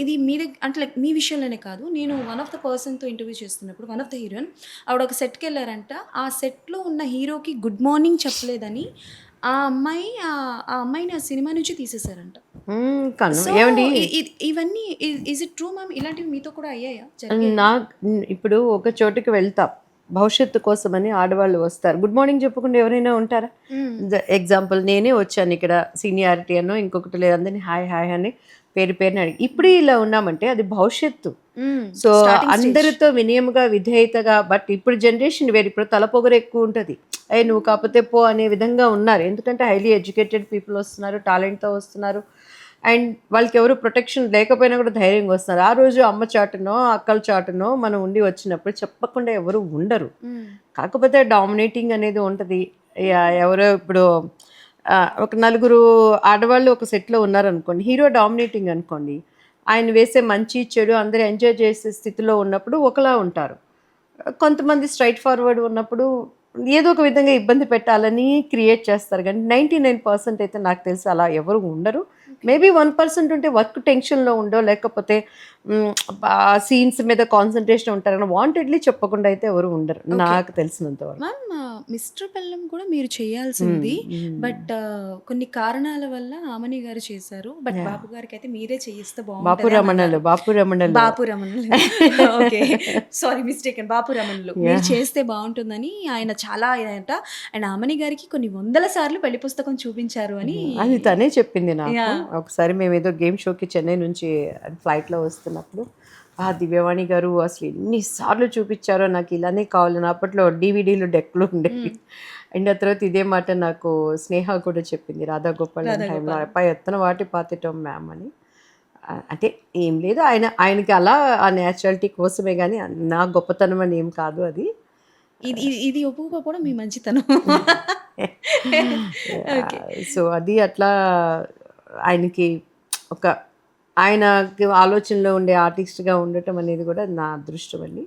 ఇది మీ అంటే లైక్ మీ విషయంలోనే కాదు, నేను వన్ ఆఫ్ ద పర్సన్తో ఇంటర్వ్యూ చేస్తున్నప్పుడు వన్ ఆఫ్ ద హీరోయిన్ ఆవిడ ఒక సెట్కి వెళ్ళారంట. ఆ సెట్లో ఉన్న హీరోకి గుడ్ మార్నింగ్ చెప్పలేదని ఆ అమ్మాయిని ఆ సినిమా నుంచి తీసేశారంట. సో ఇవన్నీ ఈజ్ ఇట్ ట్రూ మ్యామ్? ఇలాంటివి మీతో కూడా అయ్యాయా? నా ఇప్పుడు ఒక చోటుకి వెళ్తాం భవిష్యత్తు కోసమని, ఆడవాళ్ళు వస్తారు, గుడ్ మార్నింగ్ చెప్పకుండా ఎవరైనా ఉంటారా? ఎగ్జాంపుల్ నేనే వచ్చాను ఇక్కడ, సీనియారిటీ అనో ఇంకొకటి లేదు, అందరినీ హాయ్ హాయ్ అని పేరుని అడిగి ఇప్పుడు ఇలా ఉన్నామంటే అది భవిష్యత్తు. సో అందరితో వినయముగా విధేయతగా. బట్ ఇప్పుడు జనరేషన్ వేరు, ఇప్పుడు తలపొగరు ఎక్కువ ఉంటుంది, నువ్వు కాకపోతే పో అనే విధంగా ఉన్నారు. ఎందుకంటే హైలీ ఎడ్యుకేటెడ్ పీపుల్ వస్తున్నారు, టాలెంట్తో వస్తున్నారు, అండ్ వాళ్ళకి ఎవరు ప్రొటెక్షన్ లేకపోయినా కూడా ధైర్యంగా వస్తున్నారు. ఆ రోజు అమ్మ చాటునో అక్కల చాటునో మనం ఉండి వచ్చినప్పుడు చెప్పకుండా ఎవరు ఉండరు. కాకపోతే డామినేటింగ్ అనేది ఉంటుంది. ఎవరో ఇప్పుడు ఒక నలుగురు ఆడవాళ్ళు ఒక సెట్లో ఉన్నారనుకోండి, హీరో డామినేటింగ్ అనుకోండి, ఆయన వేసే మంచి చెడు అందరూ ఎంజాయ్ చేసే స్థితిలో ఉన్నప్పుడు ఒకలా ఉంటారు. కొంతమంది స్ట్రైట్ ఫార్వర్డ్ ఉన్నప్పుడు ఏదో ఒక విధంగా ఇబ్బంది పెట్టాలని క్రియేట్ చేస్తారు, కానీ 99% అయితే నాకు తెలిసి అలా ఎవరు ఉండరు. మేబీ 1% ఉంటే వర్క్ టెన్షన్లో ఉండో, లేకపోతే సీన్స్ మీద కాన్సన్ట్రేషన్ ఉంటారని వాంటెడ్లీ చెప్పకుండా అయితే ఎవరు ఉండరు నాకు తెలిసినంత వరకు. మ్యామ్, మిస్టర్ పెళ్ళం కూడా మీరు చేయాల్సింది, బట్ కొన్ని కారణాల వల్ల ఆమని గారు చేశారు. బట్ బాపు గారికి అయితే మీరే చేయిస్తే బాగుంటుంది. బాపు రమణలు ఓకే, సారీ మిస్టేక్, బాపు రమణలు మీరు చేస్తే బాగుంటుందని ఆయన చాలా అయ్యాయంట. అండ్ ఆమని గారికి కొన్ని 100 సార్లు పెళ్లి పుస్తకం చూపించారు అని అది తనే చెప్పింది నాకు. ఒకసారి మేము ఏదో గేమ్ షోకి చెన్నై నుంచి ఫ్లైట్లో వస్తున్నప్పుడు, దివ్యవాణి గారు అసలు ఎన్నిసార్లు చూపించారో, నాకు ఇలానే కావాలని. అప్పట్లో డివిడీలు డెక్లు ఉండేవి. అండ్ ఆ తర్వాత ఇదే మాట నాకు స్నేహ కూడా చెప్పింది, రాధాగోపాల్ టైంలో అబ్బాయి ఎత్తన వాటి పాతిటం మ్యామ్ అని. అంటే ఏం లేదు, ఆయనకి అలా ఆ న్యాచురాలిటీ కోసమే, కానీ నా గొప్పతనం అని ఏం కాదు అది. ఇది ఒప్పుకోకపోవడం మీ మంచితనం. సో అది అట్లా ఆయనకి ఒక ఆయనకి ఆలోచనలో ఉండే ఆర్టిస్ట్గా ఉండటం అనేది కూడా నా అదృష్టం అండి.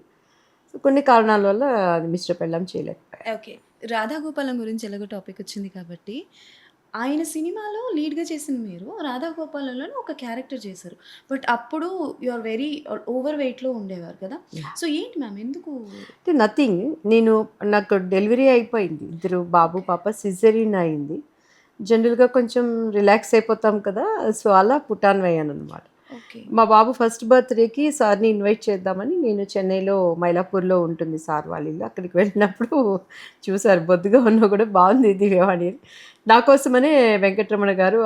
సో కొన్ని కారణాల వల్ల అది మిస్టర్ పెళ్ళం చేయలేకపోయాయి. ఓకే, రాధాగోపాలం గురించి ఎలాగో టాపిక్ వచ్చింది కాబట్టి, ఆయన సినిమాలో లీడ్గా చేసిన మీరు రాధాగోపాలంలో ఒక క్యారెక్టర్ చేశారు. బట్ అప్పుడు యు ఆర్ వెరీ ఓవర్ వెయిట్లో ఉండేవారు కదా. సో ఏంటి మ్యామ్, ఎందుకు? అంటే నథింగ్, నాకు డెలివరీ అయిపోయింది, 2 బాబు పాప, సిజరీన్ అయింది. జనరల్గా కొంచెం రిలాక్స్ అయిపోతాం కదా, సో అలా పుట్టాన్ అయ్యాను అనమాట. మా బాబు ఫస్ట్ బర్త్డేకి సార్ని ఇన్వైట్ చేద్దామని నేను చెన్నైలో మైలాపూర్లో ఉంటుంది సార్ వాళ్ళ ఇల్లు, అక్కడికి వెళ్ళినప్పుడు చూసారు, బొద్దుగా ఉన్నా కూడా బాగుంది దివ్యవాణి. నా కోసమనే వెంకటరమణ గారు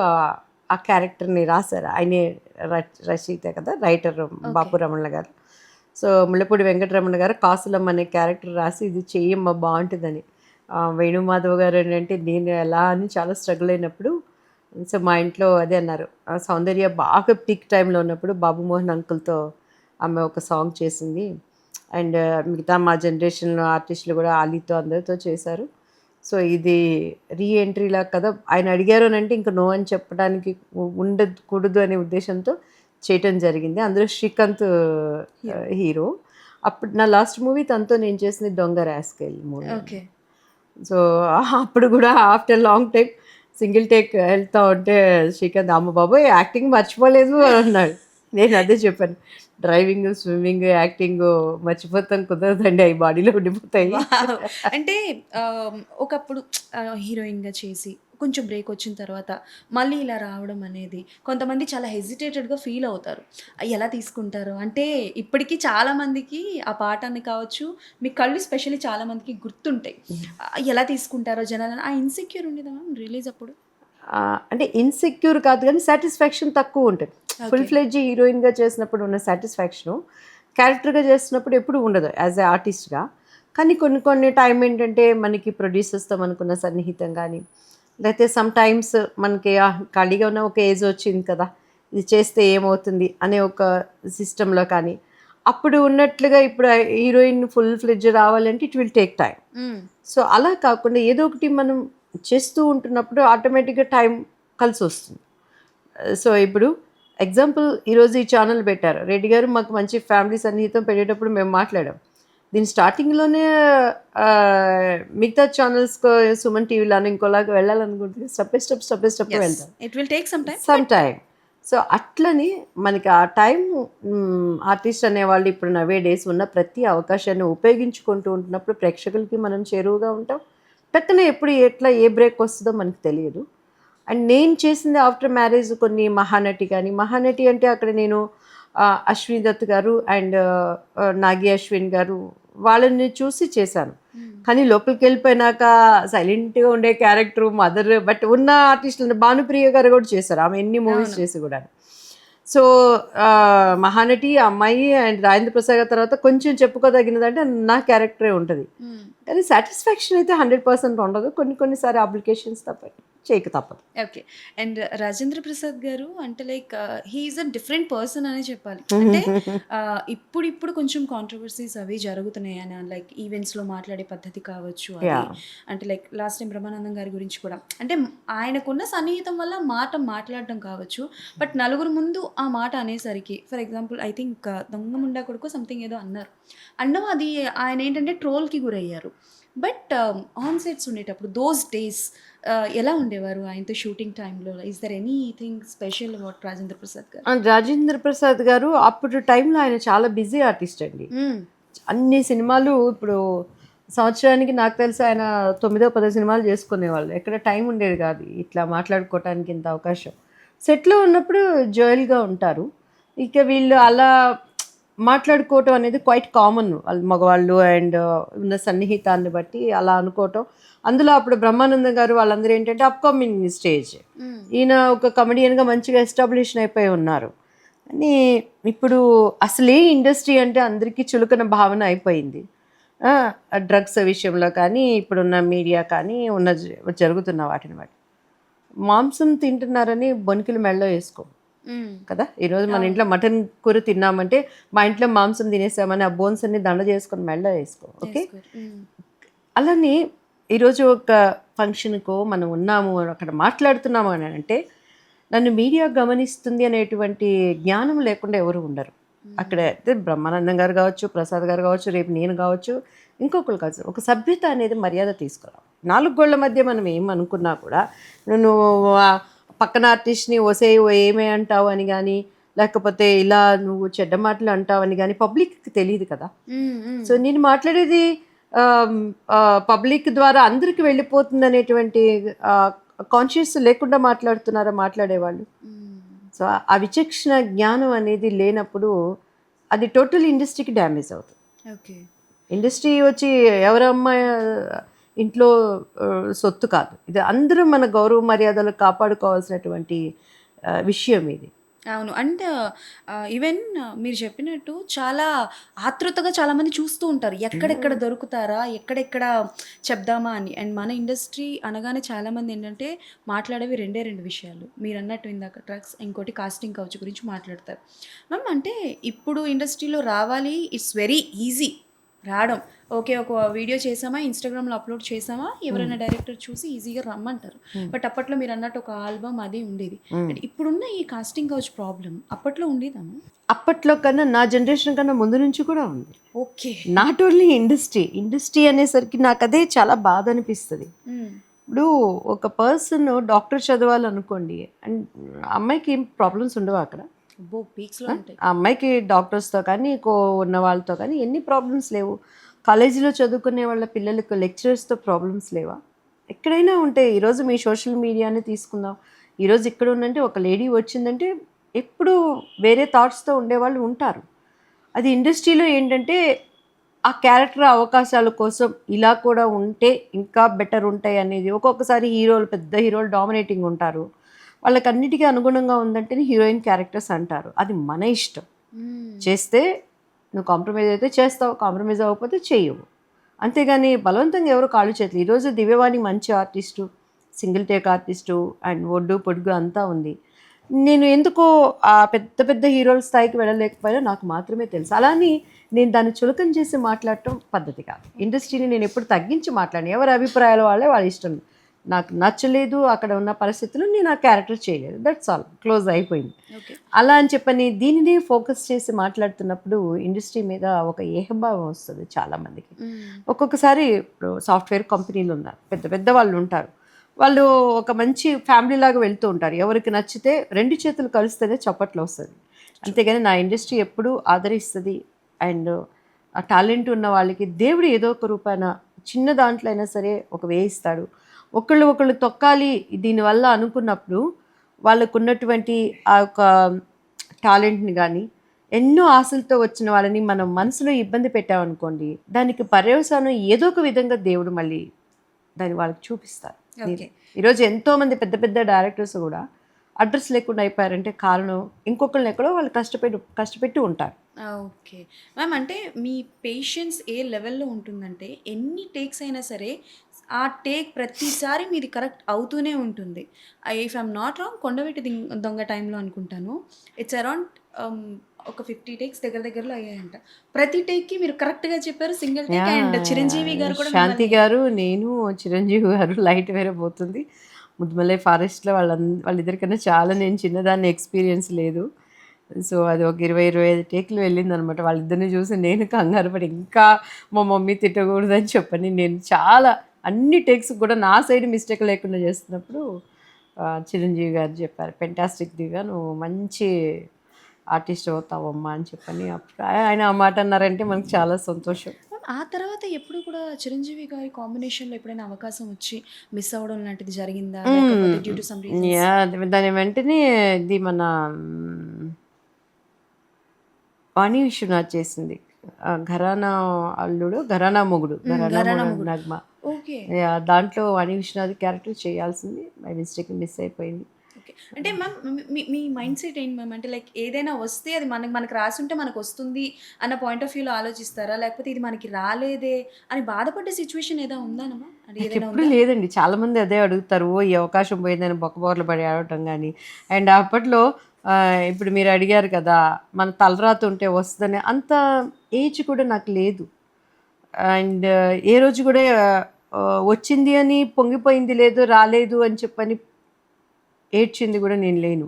ఆ క్యారెక్టర్ని రాశారు. ఆయనే రచయిత కదా, రైటర్ బాపు రమణ గారు. సో ముళ్ళపూడి వెంకటరమణ గారు కాసులమ్మ అనే క్యారెక్టర్ రాసి, ఇది చెయ్యమ్మ బాగుంటుందని. వేణుమాధవ్ గారు ఏంటంటే నేను ఎలా అని చాలా స్ట్రగుల్ అయినప్పుడు, సో మా ఇంట్లో అదే అన్నారు, సౌందర్య బాగా పీక్ టైంలో ఉన్నప్పుడు బాబు మోహన్ అంకుల్తో ఆమె ఒక సాంగ్ చేసింది. అండ్ మిగతా మా జనరేషన్లో ఆర్టిస్టులు కూడా ఆలీతో అందరితో చేశారు. సో ఇది రీఎంట్రీలా కదా, ఆయన అడిగారు అని అంటే ఇంకా నో అని చెప్పడానికి ఉండకూడదు అనే ఉద్దేశంతో చేయటం జరిగింది. అందులో శ్రీకాంత్ హీరో. అప్పుడు నా లాస్ట్ మూవీ తనతో నేను చేసింది దొంగ రాస్కెల్ మూవీ. సో అప్పుడు కూడా after long time single take వెళ్తా ఉంటే శ్రీకాంత్ అమ్మ బాబోయ్ యాక్టింగ్ మర్చిపోలేదు అని అన్నాడు. నేను అదే చెప్పాను, డ్రైవింగ్, స్విమ్మింగ్, యాక్టింగ్ మర్చిపోతాం కుదరదండి, అవి బాడీలో ఉండిపోతాయి. వావ్! అంటే ఒకప్పుడు హీరోయిన్‌గా చేసి కొంచెం బ్రేక్ వచ్చిన తర్వాత మళ్ళీ ఇలా రావడం అనేది కొంతమంది చాలా హెసిటేటెడ్‌గా ఫీల్ అవుతారు. ఎలా తీసుకుంటారు? అంటే ఇప్పటికి చాలామందికి ఆ పాటని కావచ్చు, మీ కళ్ళు స్పెషల్లీ చాలామందికి గుర్తుంటాయి. ఎలా తీసుకుంటారో జనాలని ఆ ఇన్‌సెక్యూర్ ఉండేదా మ్యామ్ రిలీజ్ అప్పుడు? అంటే ఇన్సెక్యూర్ కాదు కానీ సాటిస్ఫాక్షన్ తక్కువ ఉంటుంది. Full okay. ఫ్లెడ్జ్ హీరోయిన్గా చేసినప్పుడు ఉన్న సాటిస్ఫాక్షను క్యారెక్టర్గా చేసినప్పుడు ఎప్పుడు ఉండదు యాజ్ ఎ ఆర్టిస్ట్గా. కానీ కొన్ని కొన్ని టైం ఏంటంటే మనకి ప్రొడ్యూసర్స్తో మనకున్న సన్నిహితం కానీ, లేకపోతే సమ్ టైమ్స్ మనకి ఖాళీగా ఉన్న ఒక ఏజ్ వచ్చింది కదా, ఇది చేస్తే ఏమవుతుంది అనే ఒక సిస్టంలో కానీ, అప్పుడు ఉన్నట్లుగా ఇప్పుడు హీరోయిన్ ఫుల్ ఫ్లెడ్జ్ రావాలంటే ఇట్ విల్ టేక్ టైం. హ్మ్. సో అలా కాకుండా ఏదో ఒకటి మనం చేస్తూ ఉంటున్నప్పుడు ఆటోమేటిక్గా టైం కలిసి వస్తుంది. సో ఇప్పుడు ఎగ్జాంపుల్ ఈరోజు ఈ ఛానల్ పెట్టారు, రెడ్డి గారు మాకు మంచి ఫ్యామిలీ సన్నిహితం పెట్టేటప్పుడు మేము మాట్లాడాం. దీని స్టార్టింగ్లోనే మిగతా ఛానల్స్కో సుమన్ టీవీలో ఇంకోలాగా వెళ్ళాలనుకుంటే step by step step by step yes. వెళ్తాం it will take some time. Some time. So అట్లని మనకి ఆ టైం ఆర్టిస్ట్ అనేవాళ్ళు ఇప్పుడు నవే డేస్ ఉన్న ప్రతి అవకాశాన్ని ఉపయోగించుకుంటూ ఉంటున్నప్పుడు ప్రేక్షకులకి మనం చేరువుగా ఉంటాం. టక్కున ఎప్పుడు ఎట్లా ఏ బ్రేక్ వస్తుందో మనకు తెలియదు. అండ్ నేను చేసింది ఆఫ్టర్ మ్యారేజ్ కొన్ని మహానటి కానీ, మహానటి అంటే అక్కడ నేను అశ్విని దత్ గారు అండ్ నాగి అశ్విన్ గారు వాళ్ళని చూసి చేశాను. కానీ లోపలికి వెళ్ళిపోయినాక సైలెంట్గా ఉండే క్యారెక్టర్ మదర్, బట్ ఉన్న ఆర్టిస్టులు భానుప్రియ గారు కూడా చేశారు, ఆమె ఎన్ని మూవీస్ అవును. చేసి కూడా. సో మహానటి అమ్మాయి అండ్ రాజేంద్ర ప్రసాద్ గారి తర్వాత కొంచెం చెప్పుకోదగినదంటే నా క్యారెక్టరే ఉంటుంది. హ్మ్. కానీ సాటిస్ఫాక్షన్ అయితే 100% ఉండదు. కొన్ని కొన్నిసారి అప్లికేషన్స్ తప్పదు, చేయక తప్పదు. ఓకే. అండ్ రాజేంద్ర ప్రసాద్ గారు అంటే like he is a different person అనే చెప్పాలి. అంటే ఇప్పుడిప్పుడు కొంచెం కాంట్రవర్సీస్ అవి జరుగుతున్నాయి అని లైక్ ఈవెంట్స్‌లో మాట్లాడే పద్ధతి కావచ్చు అది. యా అంటే లైక్ లాస్ట్ టైం బ్రహ్మానందం గారి గురించి కూడా అంటే ఆయనకున్న సన్నిహితం వల్ల మాట మాట్లాడడం కావచ్చు. బట్ నలుగురు ముందు ఆ మాట అనేసరికి ఫర్ ఎగ్జాంపుల్ ఐ థింక్ దొంగ ముండా కొడుకో సంథింగ్ ఏదో అన్నారు. అనడం అది ఆయన ఏంటంటే ట్రోల్‌కి గురయ్యారు. బట్ ఆన్ సెట్స్ ఉండేటప్పుడు దోస్ డేస్ ఎలా ఉండేవారు ఆయనతో షూటింగ్ టైంలో? Is there anything special about Rajendra Prasad garu? And Rajendra Prasad గారు అప్పుడు టైంలో ఆయన చాలా బిజీ ఆర్టిస్ట్ అండి. హ్మ్. అన్ని సినిమాలు ఇప్పుడు సంవత్సరానికి నాకు తెలిసి ఆయన 9-10 సినిమాలు చేసుకునేవాళ్ళు. ఎక్కడ టైం ఉండేది కాదు ఇట్లా మాట్లాడుకోవటానికి ఇంత అవకాశం. సెట్లో ఉన్నప్పుడు జోయల్గా ఉంటారు. ఇక వీళ్ళు అలా మాట్లాడుకోవటం అనేది క్వైట్ కామన్, వాళ్ళు మగవాళ్ళు అండ్ ఉన్న సన్నిహితాన్ని బట్టి అలా అనుకోవటం. అందులో అప్పుడు బ్రహ్మానందం గారు వాళ్ళందరూ ఏంటంటే అప్కమింగ్ స్టేజ్, హ్మ్. ఈయన ఒక కమెడియన్గా మంచిగా ఎస్టాబ్లిష్ అయిపోయి ఉన్నారు. కానీ ఇప్పుడు అసలే ఇండస్ట్రీ అంటే అందరికీ చులకన భావన అయిపోయింది. డ్రగ్స్ విషయంలో కానీ, ఇప్పుడున్న మీడియా కానీ, జరుగుతున్న వాటిని బట్టి మాంసం తింటున్నారని బొనికిలు మెడలో వేసుకో హ్మ్. కదా. ఈరోజు మన ఇంట్లో మటన్ కూర తిన్నామంటే మా ఇంట్లో మాంసం తినేసామని ఆ బోన్స్ అన్ని దండ చేసుకొని మెడలో వేసుకో. ఓకే, వేసుకోరు. హ్మ్. అలానే ఈరోజు ఒక ఫంక్షన్కో మనం ఉన్నాము అక్కడ మాట్లాడుతున్నాము అని అంటే నన్ను మీడియా గమనిస్తుంది అనేటువంటి జ్ఞానం లేకుండా ఎవరు ఉండరు. అక్కడ అయితే బ్రహ్మానందం గారు కావచ్చు, ప్రసాద్ గారు కావచ్చు, రేపు నేను కావచ్చు, ఇంకొకరు కావచ్చు, ఒక సభ్యత అనేది మర్యాద తీసుకురావు. నాలుగు గోళ్ల మధ్య మనం ఏమనుకున్నా కూడా నువ్వు పక్కన ఆర్టిస్ట్ని ఓ ఏమే అంటావు అని కానీ, లేకపోతే ఇలా నువ్వు చెడ్డ మాటలు అంటావని కానీ పబ్లిక్కి తెలియదు కదా. హ్మ్. హ్మ్. సో నేను మాట్లాడేది పబ్లిక్ ద్వారా అందరికి వెళ్ళిపోతుంది అనేటువంటి కాన్షియస్ లేకుండా మాట్లాడుతున్నారా మాట్లాడేవాళ్ళు. హ్మ్. సో ఆ విచక్షణ జ్ఞానం అనేది లేనప్పుడు అది టోటల్ ఇండస్ట్రీకి డ్యామేజ్ అవుతుంది. ఓకే. ఇండస్ట్రీ వచ్చి ఎవరమ్మా ఇంట్లో సొత్తు కాదు, ఇది అందరూ మన గౌరవ మర్యాదలు కాపాడుకోవాల్సినటువంటి విషయం ఇది. అవును. అండ్ ఈవెన్ మీరు చెప్పినట్టు చాలా ఆతృతగా చాలామంది చూస్తూ ఉంటారు. ఎక్కడెక్కడ దొరుకుతారా? ఎక్కడెక్కడ చెప్దామా అని. అండ్ మన ఇండస్ట్రీ అనగానే చాలామంది ఏంటంటే మాట్లాడేవి రెండే 2 విషయాలు. మీరన్నట్టు ఇందాక డ్రగ్స్, ఇంకోటి కాస్టింగ్ కౌచ్ గురించి మాట్లాడతారు. మ్యామ్ అంటే ఇప్పుడు ఇండస్ట్రీలో రావాలి ఇట్స్ వెరీ ఈజీ రావడం. ఓకే ఒక వీడియో చేసామా ఇన్స్టాగ్రామ్లో అప్లోడ్ చేసామా ఎవరైనా డైరెక్టర్ చూసి ఈజీగా రమ్మంటారు. బట్ అప్పట్లో మీరు అన్నట్టు ఒక ఆల్బమ్ అది ఉండేది. బట్ ఇప్పుడున్న ఈ కాస్టింగ్ కౌచ్ ప్రాబ్లం అప్పట్లో ఉండేదమ్మా? అప్పట్లో కన్నా నా జనరేషన్ కన్నా ముందు నుంచి కూడా ఉంది. ఓకే. నాట్ ఓన్లీ ఇండస్ట్రీ అనేసరికి నాకు అదే చాలా బాధ అనిపిస్తుంది. ఇప్పుడు ఒక పర్సన్ డాక్టర్ చదవాలనుకోండి అండ్ అమ్మాయికి ఏం ప్రాబ్లమ్స్ ఉండవు అక్కడ. పీక్స్లో ఉంటాయి. ఆ అమ్మాయికి డాక్టర్స్తో కానీ ఉన్న వాళ్ళతో కానీ ఎన్ని ప్రాబ్లమ్స్ లేవు. కాలేజీలో చదువుకునే వాళ్ళ పిల్లలకు లెక్చరర్స్తో ప్రాబ్లమ్స్ లేవా? ఎక్కడైనా ఉంటాయి. ఈరోజు మీ సోషల్ మీడియాని తీసుకుందాం. ఈరోజు ఇక్కడ ఉందంటే ఒక లేడీ వచ్చిందంటే ఎప్పుడు వేరే థాట్స్తో ఉండేవాళ్ళు ఉంటారు. అది ఇండస్ట్రీలో ఏంటంటే ఆ క్యారెక్టర్ అవకాశాల కోసం ఇలా కూడా ఉంటే ఇంకా బెటర్ ఉంటాయి అనేది. ఒక్కొక్కసారి పెద్ద హీరోలు డామినేటింగ్ ఉంటారు. వాళ్ళకన్నిటికీ అనుగుణంగా ఉందంటేనే హీరోయిన్ క్యారెక్టర్స్ అంటారు. అది మన ఇష్టం. చేస్తే నువ్వు కాంప్రమైజ్ అయితే చేస్తావు, కాంప్రమైజ్ అవ్వకపోతే చేయవు. అంతేగాని బలవంతంగా ఎవరు కాళ్ళు చేతులు. ఈరోజు దివ్యవాణి మంచి artist, single take artist and ఒడ్డు పొడుగు అంతా ఉంది. నేను ఎందుకో ఆ పెద్ద పెద్ద హీరోల స్థాయికి వెళ్ళలేకపోయినా నాకు మాత్రమే తెలుసు. అలాని నేను దాన్ని చులకన చేసి మాట్లాడటం పద్ధతి కాదు. ఇండస్ట్రీని నేను ఎప్పుడు తగ్గించి మాట్లాడిన. ఎవరి అభిప్రాయాలు వాళ్ళ ఇష్టం. నాకు నచ్చలేదు అక్కడ ఉన్న పరిస్థితులు, నేను ఆ క్యారెక్టర్ చేయలేదు, దట్స్ ఆల్, క్లోజ్ అయిపోయింది. అలా అని చెప్పని దీనిని ఫోకస్ చేసి మాట్లాడుతున్నప్పుడు ఇండస్ట్రీ మీద ఒక ఏహభావం వస్తుంది చాలామందికి. ఒక్కొక్కసారి సాఫ్ట్వేర్ కంపెనీలు ఉన్నారు, పెద్ద పెద్ద వాళ్ళు ఉంటారు. వాళ్ళు ఒక మంచి ఫ్యామిలీ లాగా వెళ్తూ ఉంటారు. ఎవరికి నచ్చితే రెండు చేతులు కలిస్తేనే చప్పట్లు వస్తుంది. అంతేగాని నా ఇండస్ట్రీ ఎప్పుడూ ఆదరిస్తుంది. అండ్ ఆ టాలెంట్ ఉన్న వాళ్ళకి దేవుడు ఏదో ఒక రూపాయన చిన్న దాంట్లో అయినా సరే ఒక వేయిస్తాడు. ఒకళ్ళు తొక్కాలి దీనివల్ల అనుకున్నప్పుడు వాళ్ళకు ఉన్నటువంటి ఆ యొక్క టాలెంట్ని కానీ ఎన్నో ఆశలతో వచ్చిన వాళ్ళని మనం మనసులో ఇబ్బంది పెట్టామనుకోండి, దానికి పర్యవసానం ఏదో ఒక విధంగా దేవుడు మళ్ళీ దాన్ని వాళ్ళకి చూపిస్తారు. ఈరోజు ఎంతోమంది పెద్ద పెద్ద డైరెక్టర్స్ కూడా అడ్రస్ లేకుండా అయిపోయారంటే కారణం ఇంకొకరిని ఎక్కడో వాళ్ళు కష్టపెట్టి ఉంటారు. ఓకే మ్యామ్, అంటే మీ పేషెన్స్ ఏ లెవెల్లో ఉంటుందంటే ఎన్ని టేక్స్ అయినా సరే ఆ టేక్ ప్రతిసారి మీది కరెక్ట్ అవుతూనే ఉంటుంది. ఇఫ్ ఐఎమ్ నాట్ రాంగ్ కొండవీటి దొంగ టైంలో అనుకుంటాను ఇట్స్ అరౌండ్ ఒక 50 టేక్స్ దగ్గరలో అయ్యాయంట. ప్రతి టేక్కి మీరు కరెక్ట్గా చెప్పారు, సింగిల్ టేక్. అండ్ చిరంజీవి గారు కూడా, శాంతి గారు, నేను, చిరంజీవి గారు, లైట్ వేరే పోతుంది. ముద్దుమలై ఫారెస్ట్లో వాళ్ళిద్దరికన్నా చాలా నేను చిన్నదాన్ని, ఎక్స్పీరియన్స్ లేదు. సో అది ఒక 20-25 టేక్లు వెళ్ళింది అనమాట. వాళ్ళిద్దరిని చూసి నేను కంగారు పడి ఇంకా మా మమ్మీ తిట్టకూడదని చెప్పని నేను చాలా అన్ని టేక్స్ కూడా నా సైడ్ మిస్టేక్ లేకుండా చేస్తున్నప్పుడు చిరంజీవి గారు చెప్పారు, పెంటాస్టిక్ దివ్య, నువ్వు మంచి ఆర్టిస్ట్ అవుతావమ్మా అని చెప్పని. అప్పుడు ఆయన ఆ మాట అన్నారంటే మనకు చాలా సంతోషం. ఆ తర్వాత ఎప్పుడు కూడా చిరంజీవి గారి కాంబినేషన్లో ఎప్పుడైనా అవకాశం వచ్చి మిస్ అవ్వడం లాంటిది జరిగిందా? Due to some reasons? దాని వెంటనే ఇది మన వాణి విశ్వనాథ్ చేసింది, ఘరానా అల్లుడు, ఘరానా మొగుడు, నగ్మ. ఓకే. దాంట్లో వాణి విశ్వనాథ్ క్యారెక్టర్ చేయాల్సింది, బై మిస్టేక్ మిస్ అయిపోయింది. ఓకే. అంటే మ్యామ్ మీ మైండ్ సెట్ ఏంటి మ్యామ్? అంటే లైక్ ఏదైనా వస్తే అది మనకు రాసి ఉంటే మనకు వస్తుంది అన్న పాయింట్ ఆఫ్ వ్యూలో ఆలోచిస్తారా? లేకపోతే ఇది మనకి రాలేదే అని బాధపడ్డ సిచ్యువేషన్ ఏదో ఉందానమ్మా? అది ఏదైనా ఎప్పుడు లేదండి. చాలామంది అదే అడుగుతారు, ఈ అవకాశం పోయిందని బొక్కబోర్లు పడి ఆడటం కానీ. అండ్ అప్పట్లో ఇప్పుడు మీరు అడిగారు కదా, మన తలరాత ఉంటే వస్తుందని, అంత ఏజ్ కూడా నాకు లేదు. అండ్ ఏ రోజు కూడా వచ్చింది అని పొంగిపోయింది లేదు, రాలేదు అని చెప్పని ఏడ్చింది కూడా నేను లేను.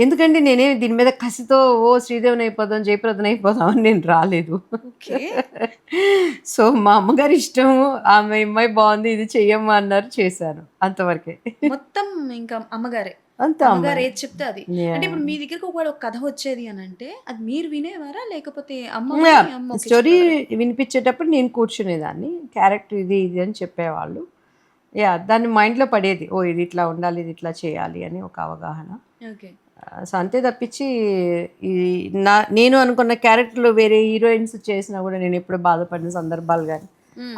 ఎందుకంటే నేనే దీని మీద కసితో శ్రీదేవిని అయిపోదాం, జయప్రదం అయిపోదాం అని నేను రాలేదు. సో మా అమ్మగారి ఇష్టం, ఆమె అమ్మాయి బాగుంది ఇది చెయ్యమ్మా అన్నారు, చేశాను, అంతవరకే. మొత్తం ఇంకా అమ్మగారే, అంతే, అమ్మగారు ఏది చెప్తే అది. అంటే ఇప్పుడు మీ దగ్గరకు ఒక కథ వచ్చేది అని అంటే అది మీరు వినేవారా లేకపోతే అమ్మ స్టోరీ వినిపించేటప్పుడు నేను కూర్చునేదాన్ని, క్యారెక్టర్ ఇది అని చెప్పేవాళ్ళు. దాన్ని మైండ్లో పడేది, ఇది ఇట్లా ఉండాలి, ఇది ఇట్లా చేయాలి అని ఒక అవగాహన. ఓకే. సో అంతే తప్పించి ఈ నేను అనుకున్న క్యారెక్టర్లో వేరే హీరోయిన్స్ చేసినా కూడా నేను ఎప్పుడు బాధపడిన సందర్భాలు కానీ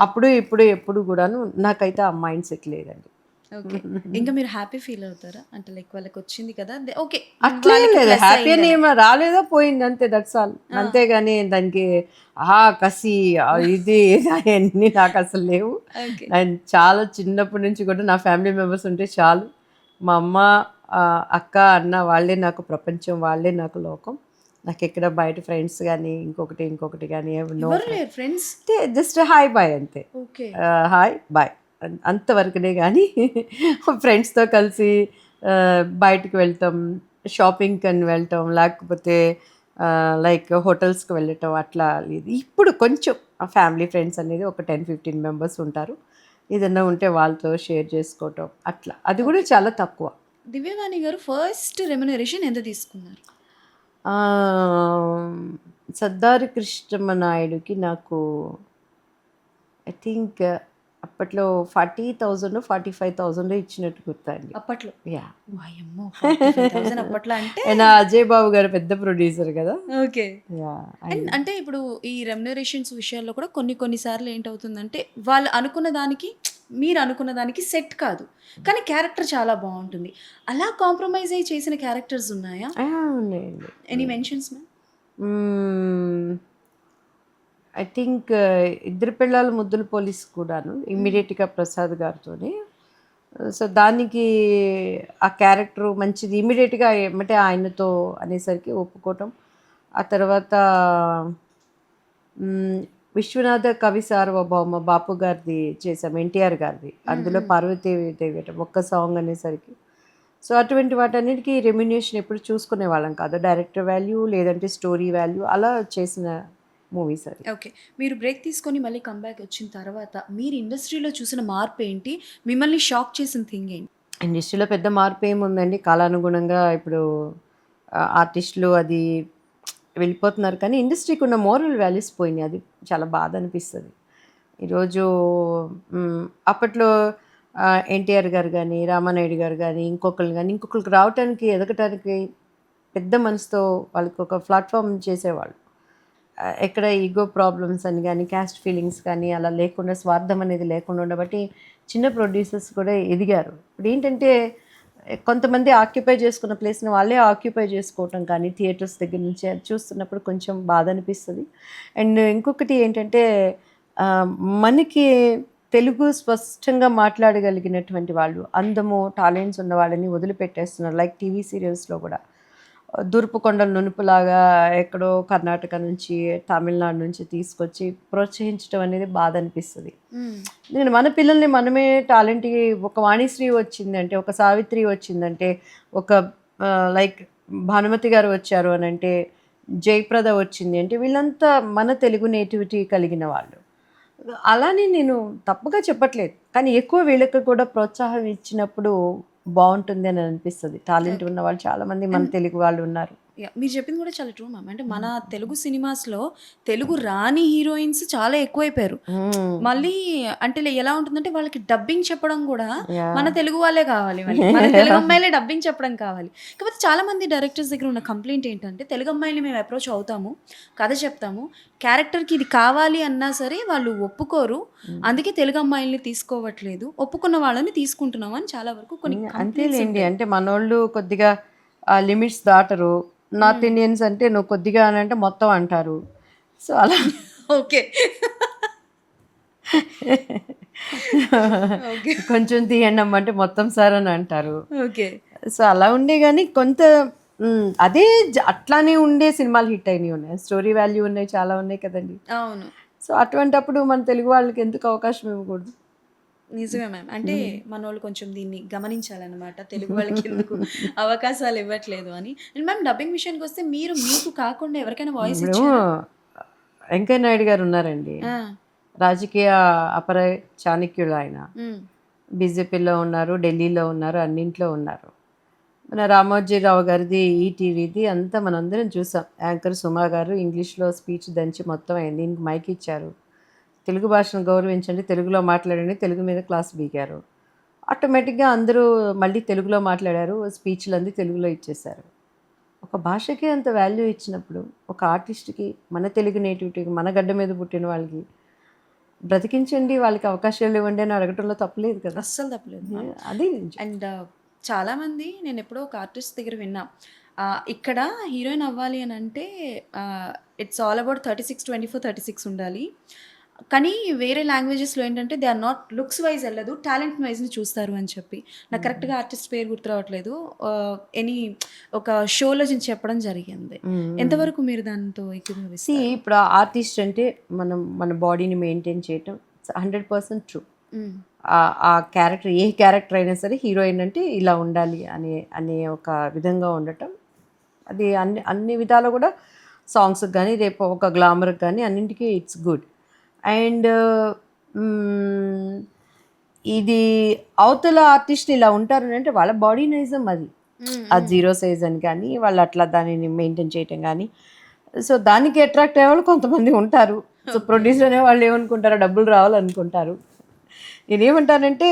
అప్పుడు ఇప్పుడు ఎప్పుడు కూడాను నాకైతే ఆ మైండ్ సెట్ లేదండి. ఓకే. ఇంకా మీరు హ్యాపీ ఫీల్ అవుతారా? అంటే లైక్ వాళ్ళకి వచ్చింది కదా, ఓకే, అట్లా లేదు, హ్యాపీ అని ఏమో రాలేదో పోయింది అంతే, దట్స్ ఆల్. అంతేగాని దానికి కసి ఇది అన్నీ నాకు అసలు లేవు. అండ్ చాలా చిన్నప్పటి నుంచి కూడా నా ఫ్యామిలీ మెంబర్స్ ఉంటే చాలు, మా అమ్మ, అక్క, అన్న వాళ్ళే నాకు ప్రపంచం, వాళ్ళే నాకు లోకం. నాకు ఎక్కడ బయట ఫ్రెండ్స్ కానీ ఇంకొకటి కానీ నో ఎవరు లేరు ఫ్రెండ్స్? అంటే జస్ట్ హాయ్ బాయ్ అంతే. ఓకే. హాయ్ బాయ్ అంతవరకునే కానీ ఫ్రెండ్స్తో కలిసి బయటికి వెళ్తాం, షాపింగ్కి అని వెళ్తాం, లేకపోతే లైక్ హోటల్స్కి వెళ్ళటం అట్లా లేదు. ఇప్పుడు కొంచెం ఫ్యామిలీ ఫ్రెండ్స్ అనేది ఒక 10-15 మెంబర్స్ ఉంటారు. ఏదన్నా ఉంటే వాళ్ళతో షేర్ చేసుకోవటం అట్లా, అది కూడా చాలా తక్కువ. దివ్యవాణి గారు ఫస్ట్ రెమ్యునరేషన్ ఎంత తీసుకున్నారు? ఆ, సర్దారి కృష్ణమ్మ నాయుడుకి నాకు ఐ థింక్ అప్పట్లో 40,000 45,000 ఇచ్చినట్టు గుర్తండి. అప్పట్లో? యా. వాయమ్మో! 45,000 అప్పట్లో అంటే? ఆయన అజయ్ బాబు గారు పెద్ద ప్రొడ్యూసర్ కదా. ఓకే. యా. అండ్ అంటే ఇప్పుడు ఈ రెమ్యునరేషన్స్ విషయాల్లో కూడా కొన్ని సార్లు ఏంటవుతుందంటే వాళ్ళు అనుకున్న దానికి మీరు అనుకున్న దానికి సెట్ కాదు, కానీ క్యారెక్టర్ చాలా బాగుంటుంది. అలా కాంప్రమైజ్ అయ్యి చేసిన క్యారెక్టర్స్ ఉన్నాయా? ఉన్నాయండి. Any mentions ma'am? I think ఇద్దరు పిల్లలు ముద్దుల పోలీస్ కూడాను ఇమ్మీడియట్గా ప్రసాద్ గారితోని. సో దానికి ఆ క్యారెక్టర్ మంచిది, ఇమ్మీడియట్గా ఏమంటే ఆయనతో అనేసరికి ఒప్పుకోవటం. ఆ తర్వాత విశ్వనాథ కవి సార్వభౌమ బాపు గారిది చేసాం, ఎన్టీఆర్ గారిది. అందులో పార్వతీదేవి ఒక్క సాంగ్ అనేసరికి సో అటువంటి వాటన్నిటికీ రెమ్యునేషన్ ఎప్పుడు చూసుకునే వాళ్ళం కాదు. డైరెక్టర్ వాల్యూ లేదంటే స్టోరీ వాల్యూ అలా చేసిన మూవీస్ అది. ఓకే. మీరు బ్రేక్ తీసుకొని మళ్ళీ కంబ్యాక్ వచ్చిన తర్వాత మీరు ఇండస్ట్రీలో చూసిన మార్పు ఏంటి? మిమ్మల్ని షాక్ చేసిన థింగ్ ఏంటి? ఇండస్ట్రీలో పెద్ద మార్పు ఏముందండి, కాలానుగుణంగా ఇప్పుడు ఆర్టిస్టులు అది వెళ్ళిపోతున్నారు, కానీ ఇండస్ట్రీకి ఉన్న మోరల్ వాల్యూస్ పోయినాయి. అది చాలా బాధ అనిపిస్తుంది. ఈరోజు అప్పట్లో ఎన్టీఆర్ గారు కానీ రామానాయుడు గారు కానీ ఇంకొకరికి రావటానికి ఎదగటానికి పెద్ద మనసుతో వాళ్ళకి ఒక ప్లాట్ఫామ్ చేసేవాళ్ళు. ఎక్కడ ఈగో ప్రాబ్లమ్స్ అని కానీ క్యాస్ట్ ఫీలింగ్స్ కానీ అలా లేకుండా, స్వార్థం అనేది లేకుండా ఉండబట్టి చిన్న ప్రొడ్యూసర్స్ కూడా ఎదిగారు. ఇప్పుడు ఏంటంటే కొంతమంది ఆక్యుపై చేసుకున్న ప్లేస్ని వాళ్ళే ఆక్యుపై చేసుకోవటం కానీ థియేటర్స్ దగ్గర నుంచి అది చూస్తున్నప్పుడు కొంచెం బాధ అనిపిస్తుంది. అండ్ ఇంకొకటి ఏంటంటే మనకి తెలుగు స్పష్టంగా మాట్లాడగలిగినటువంటి వాళ్ళు, అందము టాలెంట్స్ ఉన్న వాళ్ళని వదిలిపెట్టేస్తున్నారు. లైక్ టీవీ సీరియల్స్లో కూడా దూర్పు కొండల నునుపులాగా ఎక్కడో కర్ణాటక నుంచి తమిళనాడు నుంచి తీసుకొచ్చి ప్రోత్సహించడం అనేది బాధ అనిపిస్తుంది. నేను మన పిల్లల్ని మనమే టాలెంట్, ఒక వాణిశ్రీ వచ్చిందంటే, ఒక సావిత్రి వచ్చిందంటే, ఒక లైక్ భానుమతి గారు వచ్చారు అని అంటే, జయప్రద వచ్చింది అంటే, వీళ్ళంతా మన తెలుగు నేటివిటీ కలిగిన వాళ్ళు. అలానే నేను తప్పుగా చెప్పట్లేదు, కానీ ఎక్కువ వీళ్ళకి కూడా ప్రోత్సాహం ఇచ్చినప్పుడు బాగుంటుంది అని అనిపిస్తుంది. టాలెంట్ ఉన్న వాళ్ళు చాలామంది మన తెలుగు వాళ్ళు ఉన్నారు. మీరు చెప్పింది కూడా చాలా ట్రూ మ్యామ్. అంటే మన తెలుగు సినిమాస్లో తెలుగు రాని హీరోయిన్స్ చాలా ఎక్కువైపోయారు. మళ్ళీ అంటే ఎలా ఉంటుందంటే వాళ్ళకి డబ్బింగ్ చెప్పడం కూడా మన తెలుగు వాళ్ళే కావాలి, మన తెలుగు అమ్మాయిలే డబ్బింగ్ చెప్పడం కావాలి. కాకపోతే చాలా మంది డైరెక్టర్స్ దగ్గర ఉన్న కంప్లైంట్ ఏంటంటే తెలుగు అమ్మాయిని మేము అప్రోచ్ అవుతాము, కథ చెప్తాము, క్యారెక్టర్కి ఇది కావాలి అన్నా సరే వాళ్ళు ఒప్పుకోరు, అందుకే తెలుగు అమ్మాయిల్ని తీసుకోవట్లేదు, ఒప్పుకున్న వాళ్ళని తీసుకుంటున్నాము అని చాలా వరకు కొన్ని. అంతేలేండి, అంటే మనోళ్ళు కొద్దిగా లిమిట్స్ దాటరు. నార్త్ ఇండియన్స్ అంటే నువ్వు కొద్దిగా అని అంటే మొత్తం అంటారు. సో అలా ఓకే కొంచెం తీయండి అమ్మంటే మొత్తం సార్ అని అంటారు. ఓకే. సో అలా ఉండే కానీ కొంత అదే అట్లానే ఉండే సినిమాలు హిట్ అయినవి ఉన్నాయి, స్టోరీ వాల్యూ ఉన్నాయి, చాలా ఉన్నాయి కదండి. అవును. సో అటువంటప్పుడు మన తెలుగు వాళ్ళకి ఎందుకు అవకాశం ఇవ్వకూడదు? నిజమే మ్యామ్. అంటే మన వాళ్ళు కొంచెం దీన్ని గమనించాలన్నమాట, తెలుగు వాళ్ళకి ఎందుకు అవకాశాలు ఇవ్వట్లేదు అని. అండ్ మ్యామ్ డబ్బింగ్ విషయానికి వస్తే మీరు మీకు కాకుండా ఎవరికైనా వాయిస్ ఇచ్చారా? వెంకయ్య నాయుడు గారు ఉన్నారండి, రాజకీయ అపర చాణక్యులు ఆయన. బీజేపీలో ఉన్నారు, ఢిల్లీలో ఉన్నారు, అన్నింట్లో ఉన్నారు. మన రామోజీరావు గారిది ఈటీవీది అంతా మనందరం చూసాం. యాంకర్ సుమా గారు ఇంగ్లీష్లో స్పీచ్ దంచి మొత్తం అయింది, దీనికి మైక్ ఇచ్చారు, తెలుగు భాషను గౌరవించండి, తెలుగులో మాట్లాడండి, తెలుగు మీద క్లాస్ బీగారు. ఆటోమేటిక్గా అందరూ మళ్ళీ తెలుగులో మాట్లాడారు, స్పీచ్లు అంది తెలుగులో ఇచ్చేశారు. ఒక భాషకి అంత వాల్యూ ఇచ్చినప్పుడు ఒక ఆర్టిస్ట్కి, మన తెలుగు నేటివిటీకి, మన గడ్డ మీద పుట్టిన వాళ్ళకి బ్రతికించండి, వాళ్ళకి అవకాశాలు ఇవ్వండి అని అడగటంలో తప్పలేదు కదా. అస్సలు తప్పలేదు అది. అండ్ చాలామంది, నేను ఎప్పుడో ఒక ఆర్టిస్ట్ దగ్గర విన్నా, ఇక్కడ హీరోయిన్ అవ్వాలి అని అంటే ఇట్స్ ఆల్ అబౌట్ 36, 24, 36 ఉండాలి, కానీ వేరే లాంగ్వేజెస్‌లో ఏంటంటే they are not looks voice ఎళ్ళదు. టాలెంట్ వైస్‌ని చూస్తారు అని చెప్పి. నాకు కరెక్ట్‌గా ఆర్టిస్ట్ పేరు గుర్తు రావట్లేదు. ఎనీ ఒక షోలో నుంచి చెప్పడం జరిగింది. ఎంతవరకు మీరు దాంతో ఏకీభవిస్తారు? ఇప్పుడు ఆర్టిస్ట్ అంటే మన బాడీని మెయింటైన్ చేయటం 100% ట్రూ. హ్మ్. ఆ క్యారెక్టర్ ఏ క్యారెక్టర్ అయినా సరే హీరోయిన్ అంటే ఇలా ఉండాలి అనే ఒక విధంగా ఉండటం అది అన్ని విధాలు కూడా సాంగ్స్కి కానీ రేపు ఒక గ్లామర్కి కానీ అన్నింటికీ ఇట్స్ గుడ్. అండ్ ఇది అవతల ఆర్టిస్ట్ ఇలా ఉంటారు అంటే వాళ్ళ బాడీ నైజం అది. ఆ జీరో సైజ్ అని కానీ వాళ్ళు అట్లా దానిని మెయింటైన్ చేయటం కానీ సో దానికి అట్రాక్ట్ అయ్యే వాళ్ళు కొంతమంది ఉంటారు. సో ప్రొడ్యూసర్ అనే వాళ్ళు ఏమనుకుంటారో డబ్బులు రావాలనుకుంటారు. నేనేమంటానంటే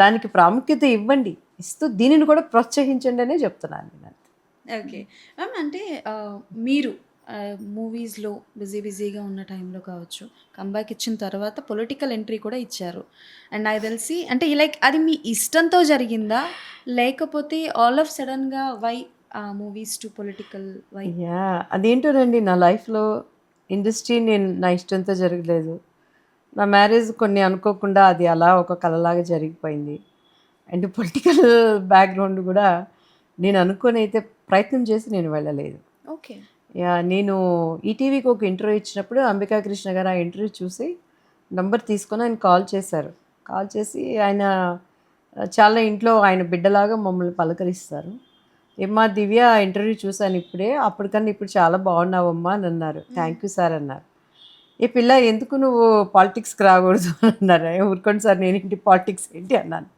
దానికి ప్రాముఖ్యత ఇవ్వండి, ఇస్తూ దీనిని కూడా ప్రోత్సహించండి అనే చెప్తున్నాను నేను. ఓకే. మ్యామ్ అంటే మీరు మూవీస్‌లో బిజీగా ఉన్న టైంలో కావచ్చు, కమ్‌బ్యాక్ ఇచ్చిన తర్వాత పొలిటికల్ ఎంట్రీ కూడా ఇచ్చారు. అండ్ నాకు తెలిసి అంటే లైక్ అది మీ ఇష్టంతో జరిగిందా? లేకపోతే ఆల్ ఆఫ్ సడెన్‌గా why movies to political why? అదేంటోనండి నా లైఫ్లో ఇండస్ట్రీ నేను నా ఇష్టంతో జరగలేదు. నా మ్యారేజ్ కొన్ని అనుకోకుండా అది అలా ఒక కలలాగా జరిగిపోయింది. అండ్ పొలిటికల్ బ్యాక్గ్రౌండ్ కూడా నేను అనుకొని అయితే ప్రయత్నం చేసి నేను వెళ్ళలేదు. ఓకే. నేను ఈటీవీకి ఒక ఇంటర్వ్యూ ఇచ్చినప్పుడు అంబికా కృష్ణ గారు ఆ ఇంటర్వ్యూ చూసి నంబర్ తీసుకొని ఆయన కాల్ చేశారు. కాల్ చేసి ఆయన చాలా ఇంట్లో ఆయన బిడ్డలాగా మమ్మల్ని పలకరిస్తారు. ఏమ్మా దివ్య ఇంటర్వ్యూ చూశాను ఇప్పుడే, అప్పటికన్నా ఇప్పుడు చాలా బాగున్నావమ్మా అని అన్నారు. థ్యాంక్ యూ సార్ అన్నారు. ఏ పిల్ల ఎందుకు నువ్వు పాలిటిక్స్కి రాకూడదు అని అన్నారు. ఊరుకోండి సార్ నేనేంటి పాలిటిక్స్ ఏంటి అన్నాను.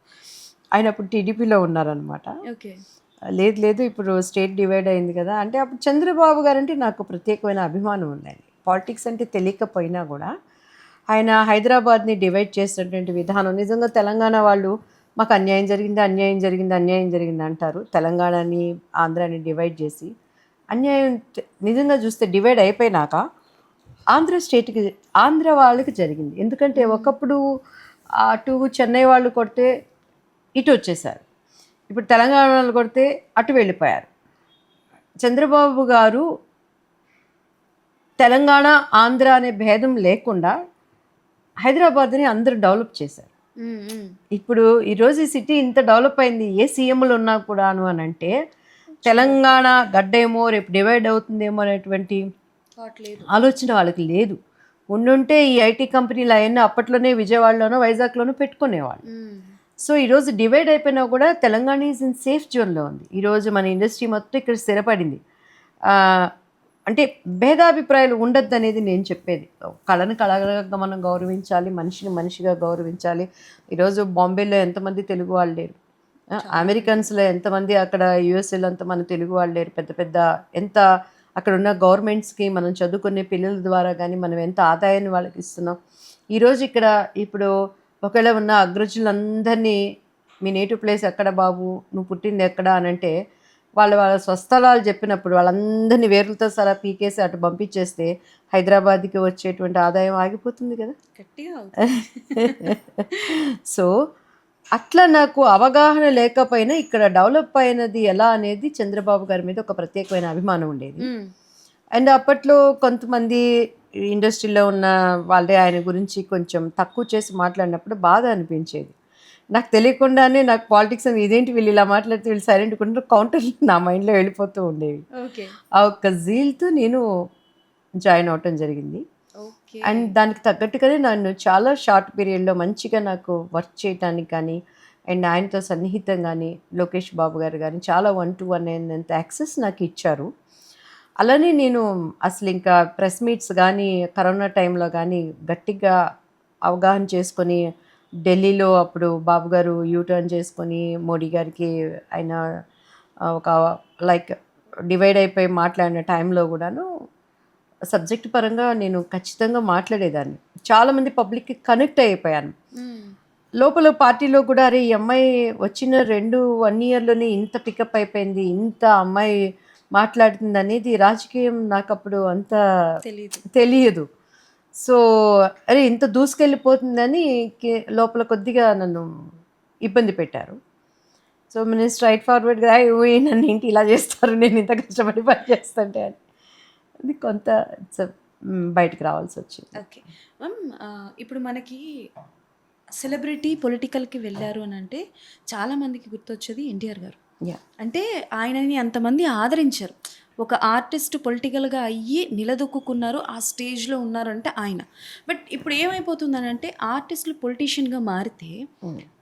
ఆయన అప్పుడు టీడీపీలో ఉన్నారనమాట. ఓకే. లేదు ఇప్పుడు స్టేట్ డివైడ్ అయింది కదా అంటే అప్పుడు చంద్రబాబు గారు అంటే నాకు ప్రత్యేకమైన అభిమానం ఉందండి. పాలిటిక్స్ అంటే తెలియకపోయినా కూడా ఆయన హైదరాబాద్ని డివైడ్ చేసినటువంటి విధానం నిజంగా తెలంగాణ వాళ్ళు మాకు అన్యాయం జరిగింది అంటారు. తెలంగాణని ఆంధ్రాని డివైడ్ చేసి అన్యాయం నిజంగా చూస్తే డివైడ్ అయిపోయినాక ఆంధ్ర వాళ్ళకి జరిగింది. ఎందుకంటే ఒకప్పుడు అటు చెన్నై వాళ్ళు కొడితే ఇటు వచ్చేసారు, ఇప్పుడు తెలంగాణ వాళ్ళు కొడితే అటు వెళ్ళిపోయారు. చంద్రబాబు గారు తెలంగాణ ఆంధ్ర అనే భేదం లేకుండా హైదరాబాద్ని అందరూ డెవలప్ చేశారు. ఇప్పుడు ఈరోజు ఈ సిటీ ఇంత డెవలప్ అయింది ఏ సీఎంలు ఉన్నా కూడాను అని అంటే తెలంగాణ గడ్డేమో రేపు డివైడ్ అవుతుందేమో అనేటువంటి ఆలోచన వాళ్ళకి లేదు. ఉండుంటే ఈ ఐటీ కంపెనీలు అవన్నీ అప్పట్లోనే విజయవాడలోనో వైజాగ్లోనో పెట్టుకునేవాళ్ళు. సో ఈరోజు డివైడ్ అయిపోయినా కూడా తెలంగాణ ఈజ్ ఇన్ సేఫ్ జోన్లో ఉంది. ఈరోజు మన ఇండస్ట్రీ మొత్తం ఇక్కడ స్థిరపడింది. అంటే భేదాభిప్రాయాలు ఉండద్దు అనేది నేను చెప్పేది. కళను కళగా మనం గౌరవించాలి, మనిషిని మనిషిగా గౌరవించాలి. ఈరోజు బాంబేలో ఎంతమంది తెలుగు వాళ్ళు లేరు, అమెరికన్స్లో ఎంతమంది, అక్కడ యూఎస్ఏలో ఎంతమంది తెలుగు వాళ్ళు లేరు. పెద్ద పెద్ద ఎంత అక్కడ ఉన్న గవర్నమెంట్స్కి మనం చదువుకునే పిల్లల ద్వారా కానీ మనం ఎంత ఆదాయాన్ని వాళ్ళకి ఇస్తున్నాం. ఈరోజు ఇక్కడ ఇప్పుడు ఒకవేళ ఉన్న అగ్రజులందరినీ మీ నేటివ్ ప్లేస్ ఎక్కడ బాబు, నువ్వు పుట్టింది ఎక్కడ అని అంటే వాళ్ళ స్వస్థలాలు చెప్పినప్పుడు వాళ్ళందరినీ వేర్లతో సలా పీకేసి అటు పంపించేస్తే హైదరాబాద్కి వచ్చేటువంటి ఆదాయం ఆగిపోతుంది కదా. సో అట్లా నాకు అవగాహన లేకపోయినా ఇక్కడ డెవలప్ అయినది ఎలా అనేది చంద్రబాబు గారి మీద ఒక ప్రత్యేకమైన అభిమానం ఉండేది. అండ్ అప్పట్లో కొంతమంది ఇండస్ట్రీలో ఉన్న వాళ్ళే ఆయన గురించి కొంచెం తక్కువ చేసి మాట్లాడినప్పుడు బాధ అనిపించేది. నాకు తెలియకుండానే నాకు పాలిటిక్స్ అని ఇదేంటి వీళ్ళు ఇలా మాట్లాడితే వీళ్ళు సైలెంట్ కొంటారు కౌంటర్లు నా మైండ్లో వెళ్ళిపోతూ ఉండేవి. ఆ ఒక్క జీల్తో నేను జాయిన్ అవటం జరిగింది. అండ్ దానికి తగ్గట్టుగానే నన్ను చాలా షార్ట్ పీరియడ్లో మంచిగా నాకు వర్క్ చేయడానికి కానీ అండ్ ఆయనతో సన్నిహితం కానీ లోకేష్ బాబు గారు కానీ చాలా 1-to-1 అయినంత యాక్సెస్ నాకు ఇచ్చారు. అలానే నేను అసలు ఇంకా ప్రెస్ మీట్స్ కానీ కరోనా టైంలో కానీ గట్టిగా అవగాహన చేసుకొని ఢిల్లీలో అప్పుడు బాబు గారు యూటర్న్ చేసుకొని మోడీ గారికి ఆయన ఒక లైక్ డివైడ్ అయిపోయి మాట్లాడిన టైంలో కూడాను సబ్జెక్ట్ పరంగా నేను ఖచ్చితంగా మాట్లాడేదాన్ని. చాలామంది పబ్లిక్కి కనెక్ట్ అయిపోయాను. లోపల పార్టీలో కూడా అరే ఈ అమ్మాయి వచ్చిన 1 ఇయర్లోనే ఇంత పికప్ అయిపోయింది, ఇంత అమ్మాయి మాట్లాడుతుంది అనేది రాజకీయం నాకు అప్పుడు అంత తెలియదు. సో అరే ఇంత దూసుకెళ్ళిపోతుందని లోపల కొద్దిగా నన్ను ఇబ్బంది పెట్టారు. సో నేను స్ట్రైట్ ఫార్వర్డ్గా నన్ను ఏంటి ఇలా చేస్తారు, నేను ఇంత కష్టపడి పని చేస్తుంటే అని అది కొంత ఇట్స్ బయటికి రావాల్సి వచ్చింది. Okay ma'am. ఇప్పుడు మనకి సెలబ్రిటీ పొలిటికల్కి వెళ్ళారు అని అంటే చాలామందికి గుర్తొచ్చేది ఎన్టీఆర్ గారు. యా అంటే ఆయనని అంతమంది ఆదరించారు. ఒక ఆర్టిస్ట్ పొలిటికల్గా అయ్యి నిలదొక్కున్నారు, ఆ స్టేజ్లో ఉన్నారు అంటే ఆయన. బట్ ఇప్పుడు ఏమైపోతుందనంటే ఆర్టిస్టులు పొలిటీషియన్గా మారితే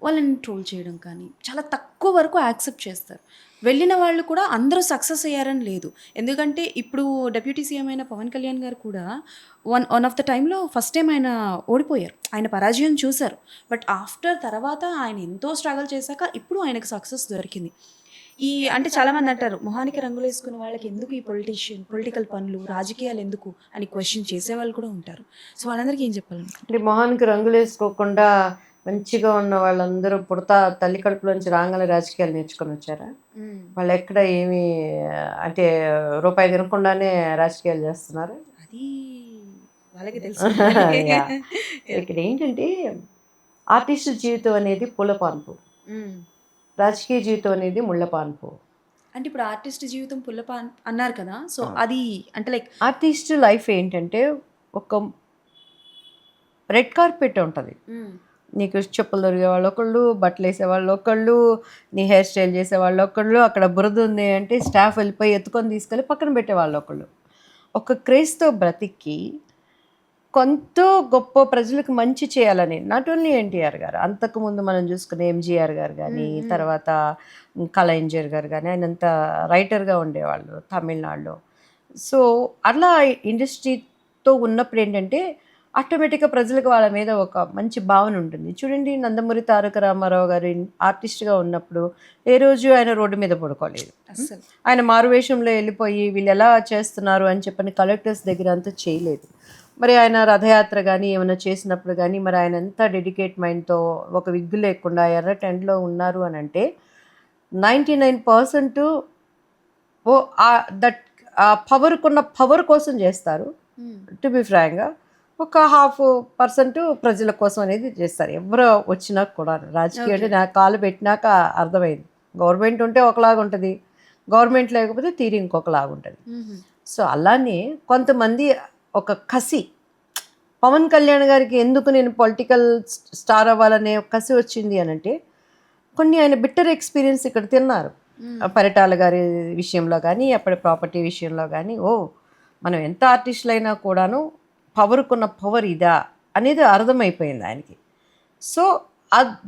వాళ్ళని ట్రోల్ చేయడం కానీ చాలా తక్కువ వరకు యాక్సెప్ట్ చేస్తారు. వెళ్ళిన వాళ్ళు కూడా అందరూ సక్సెస్ అయ్యారని లేదు. ఎందుకంటే ఇప్పుడు డెప్యూటీ సీఎం అయిన పవన్ కళ్యాణ్ గారు కూడా వన్ ఆఫ్ ద టైంలో ఫస్ట్ టైం ఆయన ఓడిపోయారు. ఆయన పరాజయం చూశారు. బట్ ఆఫ్టర్ తర్వాత ఆయన ఎంతో స్ట్రగల్ చేశాక ఇప్పుడు ఆయనకు సక్సెస్ దొరికింది. ఈ అంటే చాలామంది అంటారు మొహానికి రంగులు వేసుకున్న వాళ్ళకి ఎందుకు ఈ పొలిటికల్ పనులు రాజకీయాలు ఎందుకు అని క్వశ్చన్ చేసేవాళ్ళు కూడా ఉంటారు. సో వాళ్ళందరికీ ఏం చెప్పాలంటే అంటే మొహానికి రంగులు వేసుకోకుండా మంచిగా ఉన్న వాళ్ళందరూ తల్లి కడుపులోంచి రాగానే రాజకీయాలు నేర్చుకొని వచ్చారా? వాళ్ళు ఎక్కడ ఏమి అంటే రూపాయి తినకుండానే రాజకీయాలు చేస్తున్నారు. అది వాళ్ళకి తెలుసు. Yeah. ఇక్కడ ఏంటంటే ఆర్టిస్ట్ జీవితం అనేది పూలపాన్పు, రాజకీయ జీవితం అనేది ముళ్ళపాన్పు. అంటే ఇప్పుడు ఆర్టిస్ట్ జీవితం పుల్లప అన్నారు కదా, సో అది అంటే లైక్ ఆర్టిస్ట్ లైఫ్ ఏంటంటే ఒక రెడ్ కార్పెట్ ఉంటుంది. నీకు చెప్పులు దొరికే వాళ్ళు ఒకళ్ళు, బట్టలు వేసేవాళ్ళు ఒకళ్ళు, నీ హెయిర్ స్టైల్ చేసేవాళ్ళు ఒకళ్ళు, అక్కడ బురద ఉంది అంటే స్టాఫ్ వెళ్ళిపోయి ఎత్తుకొని తీసుకెళ్ళి పక్కన పెట్టేవాళ్ళు ఒకళ్ళు. ఒక క్రేజ్తో బ్రతికి కొంత గొప్ప ప్రజలకు మంచి చేయాలని, నాట్ ఓన్లీ ఎన్టీఆర్ గారు, అంతకుముందు మనం చూసుకునే ఎంజీఆర్ గారు కానీ, తర్వాత కళంజర్ గారు కానీ, ఆయన అంత రైటర్గా ఉండేవాళ్ళు తమిళనాడులో. సో అట్లా ఇండస్ట్రీతో ఉన్నప్పుడు ఏంటంటే ఆటోమేటిక్గా ప్రజలకు వాళ్ళ మీద ఒక మంచి భావన ఉంటుంది. చూడండి, నందమూరి తారక రామారావు గారు ఆర్టిస్ట్గా ఉన్నప్పుడు ఏ రోజు ఆయన రోడ్డు మీద పడుకోలేదు. అస్సలు ఆయన మారువేషంలో వెళ్ళిపోయి వీళ్ళు ఎలా చేస్తున్నారు అని చెప్పని కలెక్టర్స్ దగ్గర అంతా చేయలేదు. మరి ఆయన రథయాత్ర కానీ ఏమైనా చేసినప్పుడు కానీ మరి ఆయన ఎంత డెడికేట్ మైండ్తో ఒక విగ్గు లేకుండా ఎర్ర టెంట్లో ఉన్నారు అని అంటే 99% ఓ దట్ పవర్కున్న పవర్ కోసం చేస్తారు. టు బి ఫ్రాంక్గా ఒక 0.5% ప్రజల కోసం అనేది చేస్తారు. ఎవరు వచ్చినా కూడా రాజకీయం అంటే నా కాలు పెట్టినాక అర్థమైంది. గవర్నమెంట్ ఉంటే ఒకలాగా ఉంటుంది, గవర్నమెంట్ లేకపోతే తీరి ఇంకొకలాగా ఉంటుంది. సో అలానే కొంతమంది ఒక కసి, పవన్ కళ్యాణ్ గారికి ఎందుకు నేను పొలిటికల్ స్టార్ అవ్వాలనే కసి వచ్చింది అని అంటే కొన్ని ఆయన బిట్టర్ ఎక్స్పీరియన్స్ ఇక్కడ తిన్నారు. పరిటాల గారి విషయంలో కానీ, అప్పటి ప్రాపర్టీ విషయంలో కానీ, మనం ఎంత ఆర్టిస్టులు అయినా కూడాను పవర్కున్న పవర్ ఇదా అనేది అర్థమైపోయింది ఆయనకి. సో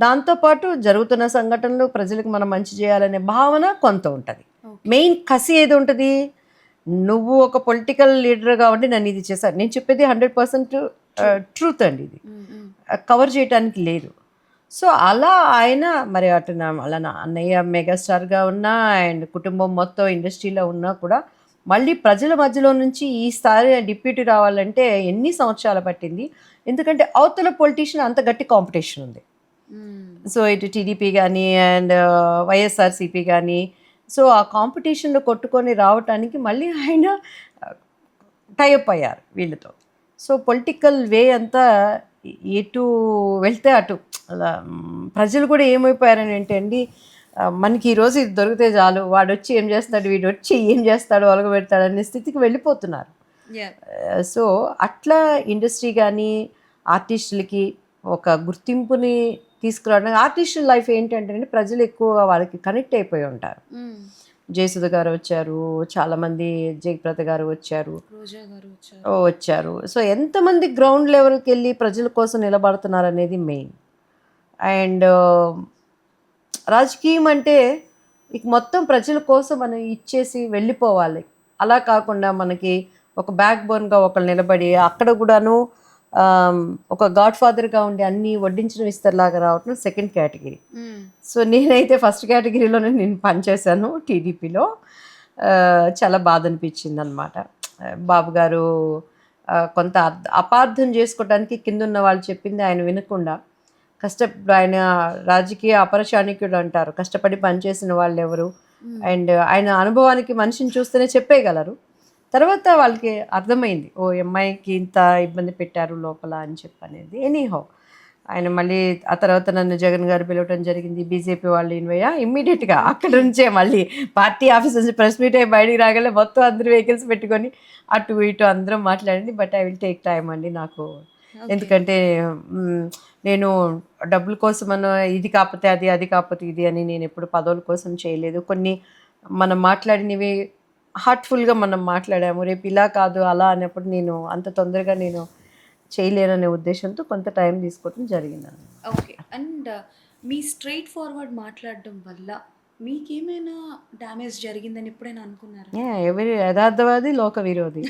దాంతోపాటు జరుగుతున్న సంఘటనలు ప్రజలకు మనం మంచి చేయాలనే భావన కొంత ఉంటుంది. మెయిన్ కసి ఏది ఉంటుంది, నువ్వు ఒక పొలిటికల్ లీడర్గా ఉండి నన్ను ఇది చేశాను, నేను చెప్పేది 100% ట్రూత్ అండి, ఇది కవర్ చేయడానికి లేదు. సో అలా ఆయన మరి అటు అలా అన్నయ్య మెగాస్టార్గా ఉన్నా అండ్ కుటుంబం మొత్తం ఇండస్ట్రీలో ఉన్నా కూడా మళ్ళీ ప్రజల మధ్యలో నుంచి ఈసారి డిప్యూటీ రావాలంటే ఎన్ని సంవత్సరాలు పట్టింది. ఎందుకంటే అవతల పొలిటీషియన్ అంత గట్టి కాంపిటీషన్ ఉంది. సో ఇటు టీడీపీ కానీ అండ్ వైఎస్ఆర్సీపీ కానీ, సో ఆ కాంపిటీషన్లో కొట్టుకొని రావటానికి మళ్ళీ ఆయన టైఅప్ అయ్యారు వీళ్ళతో. సో పొలిటికల్ వే అంతా ఎటు వెళ్తే అటు అలా ప్రజలు కూడా ఏమైపోయారని ఏంటండి, మనకి ఈరోజు ఇది దొరికితే చాలు, వాడు వచ్చి ఏం చేస్తాడు, వీడు వచ్చి ఏం చేస్తాడు, ఒలగబెడతాడు అనే స్థితికి వెళ్ళిపోతున్నారు. సో అట్లా ఇండస్ట్రీ కానీ ఆర్టిస్టులకి ఒక గుర్తింపుని తీసుకురావడానికి, ఆర్టిస్టుల లైఫ్ ఏంటంటే ప్రజలు ఎక్కువగా వాళ్ళకి కనెక్ట్ అయిపోయి ఉంటారు. జయసుధ గారు వచ్చారు, చాలామంది జయప్రద గారు వచ్చారు. సో ఎంతమంది గ్రౌండ్ లెవెల్కి వెళ్ళి ప్రజల కోసం నిలబడుతున్నారు అనేది మెయిన్. అండ్ రాజకీయం అంటే ఇక మొత్తం ప్రజల కోసం మనం ఇచ్చేసి వెళ్ళిపోవాలి. అలా కాకుండా మనకి ఒక బ్యాక్ బోన్గా ఒకళ్ళు నిలబడి అక్కడ కూడాను ఒక గాడ్ ఫాదర్గా ఉండి అన్నీ వడ్డించిన ఇస్తర్లాగా రావటం సెకండ్ కేటగిరీ. సో నేనైతే ఫస్ట్ కేటగిరీలోనే నేను పనిచేశాను టీడీపీలో. చాలా బాధ అనిపించింది అనమాట. బాబు గారు కొంత అపార్థం చేసుకోవడానికి కింద ఉన్న వాళ్ళు చెప్పింది ఆయన వినకుండా ఆయన రాజకీయ అపరచాణిక్యుడు అంటారు, కష్టపడి పనిచేసిన వాళ్ళు ఎవరు అండ్ ఆయన అనుభవానికి మనిషిని చూస్తేనే చెప్పేయగలరు. తర్వాత వాళ్ళకి అర్థమైంది, అమ్మాయికి ఇంత ఇబ్బంది పెట్టారు లోపల అని చెప్పనేది. ఎనీహౌ ఆయన మళ్ళీ ఆ తర్వాత నన్ను జగన్ గారు పిలవటం జరిగింది, బీజేపీ వాళ్ళు ఇన్వయ్యా ఇమ్మీడియట్గా అక్కడ నుంచే మళ్ళీ పార్టీ ఆఫీస్ నుంచి ప్రెస్ మీట్ అయ్యి బయటికి రాగలే మొత్తం అందరూ వెహికల్స్ పెట్టుకొని అటు ఇటు అందరం మాట్లాడింది. But I will take time అండి నాకు, ఎందుకంటే నేను డబ్బుల కోసమనో ఇది కాకపోతే అది, అది కాకపోతే ఇది అని నేను ఎప్పుడు పదవుల కోసం చేయలేదు. కొన్ని మనం మాట్లాడినవి హార్ట్ఫుల్గా మనం మాట్లాడాము, రేపు ఇలా కాదు అలా అన్నప్పుడు నేను అంత తొందరగా నేను చేయలేననే ఉద్దేశంతో కొంత టైం తీసుకోవడం జరిగింది. Okay. And me straight forward మాట్లాడడం వల్ల మీకేమైనా డ్యామేజ్ జరిగిందని ఎప్పుడైనా అనుకున్నారా? ఎవరి యథార్థవాది లోక విరోధి.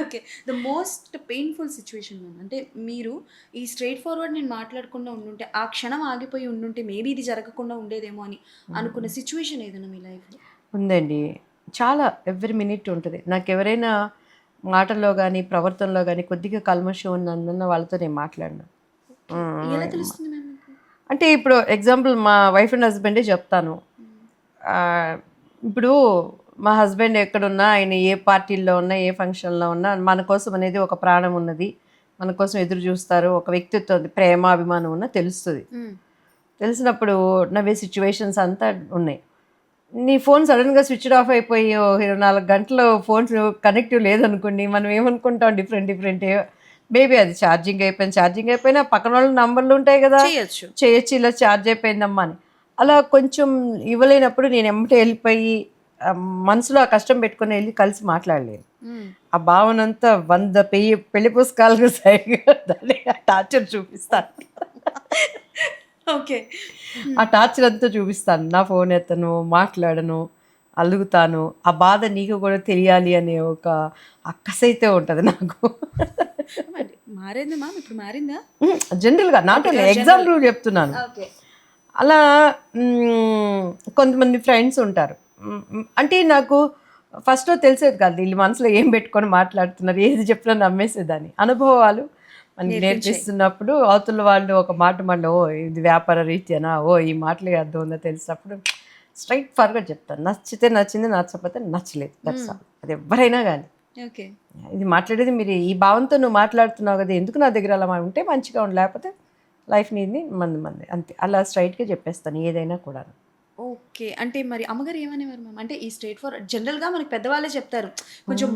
Okay. The most painful situation ma'am. అంటే మీరు ఈ స్ట్రెయిట్ ఫార్వర్డ్ నేను మాట్లాడకుండా ఉండుంటే, ఆ క్షణం ఆగిపోయి ఉండుంటే మేబీ ఇది జరగకుండా ఉండేదేమో అని అనుకున్న సిట్యుయేషన్ ఏదైనా మీ లైఫ్‌లో? ఉందండి, చాలా ఎవ్రీ మినిట్ ఉంటుంది. నాకు ఎవరైనా మాటల్లో కానీ ప్రవర్తనలో కానీ కొద్దిగా కల్మషం ఉందన్న వాళ్ళతో నేను మాట్లాడను. ఎలా తెలుస్తుంది మ్యామ్ మీకు? అంటే ఇప్పుడు ఎగ్జాంపుల్ మా వైఫ్ అండ్ హస్బెండే చెప్తాను. ఆ, ఇప్పుడు మా హస్బెండ్ ఎక్కడున్నా, ఆయన ఏ పార్టీల్లో ఉన్నా, ఏ ఫంక్షన్లో ఉన్నా మన కోసం అనేది ఒక ప్రాణం ఉన్నది, మన కోసం ఎదురు చూస్తారు, ఒక వ్యక్తిత్వం ఉంది, ప్రేమ అభిమానం ఉన్నా తెలుస్తుంది. తెలిసినప్పుడు నవ్వే సిచ్యువేషన్స్ అంతా ఉన్నాయి. నీ ఫోన్ సడన్గా స్విచ్ ఆఫ్ అయిపోయి 24 గంటలు ఫోన్ కనెక్టివ్ లేదనుకోండి, మనం ఏమనుకుంటాం డిఫరెంట్ మేబీ అది ఛార్జింగ్ అయిపోయినా పక్కన వాళ్ళ నంబర్లు ఉంటాయి కదా, చేయొచ్చు ఇలా ఛార్జ్ అయిపోయిందమ్మా అని. అలా కొంచెం ఇవ్వలేనప్పుడు నేను ఎమ్మటే వెళ్ళిపోయి మనసులో ఆ కష్టం పెట్టుకుని వెళ్ళి కలిసి మాట్లాడలేదు. ఆ భావన అంతా 100 పెళ్లి పుస్తకాలకు సరిగా దాన్ని టార్చర్ చూపిస్తాను. ఓకే. ఆ టార్చర్ అంతా చూపిస్తాను. నా ఫోన్ ఎత్తను, మాట్లాడను, అలుగుతాను. ఆ బాధ నీకు కూడా తెలియాలి అనే ఒక అక్కసైతే ఉంటుంది నాకు. మారిందా మ్యామ్? ఇప్పుడు మారిందా? జనరల్గా నాట్ ఓన్లీ ఎగ్జాంపుల్ చెప్తున్నాను. ఓకే. అలా కొంతమంది ఫ్రెండ్స్ ఉంటారు. అంటే నాకు ఫస్ట్లో తెలిసేది కాదు వీళ్ళు మనసులో ఏం పెట్టుకొని మాట్లాడుతున్నారు, ఏది చెప్పినా నమ్మేసేదాన్ని. అనుభవాలు మనకి నేర్పిస్తున్నప్పుడు అవతల వాళ్ళు ఒక మాట మళ్ళీ ఓ ఇది వ్యాపార రీత్యానా, ఓ ఈ మాటలే అర్థం ఉందో తెలిసినప్పుడు స్ట్రైట్ ఫార్వర్డ్ చెప్తాను. నచ్చితే నచ్చింది, నచ్చకపోతే నచ్చలేదు. That's all. అది ఎవరైనా కానీ. ఓకే. ఇది మాట్లాడేది మీరు ఈ భావంతో నువ్వు మాట్లాడుతున్నావు కదా, ఎందుకు నా దగ్గర అలా ఉంటే మంచిగా ఉండి, లేకపోతే లైఫ్ నీది మంది అంతే. అలా స్ట్రైట్గా చెప్పేస్తాను ఏదైనా కూడా. ఓకే. అంటే మరి అమ్మగారు ఏమనేవారు మ్యామ్? అంటే ఈ స్ట్రెయిట్ ఫార్వర్డ్ జనరల్‌గా మనకి పెద్దవాళ్ళే చెప్తారు, కొంచెం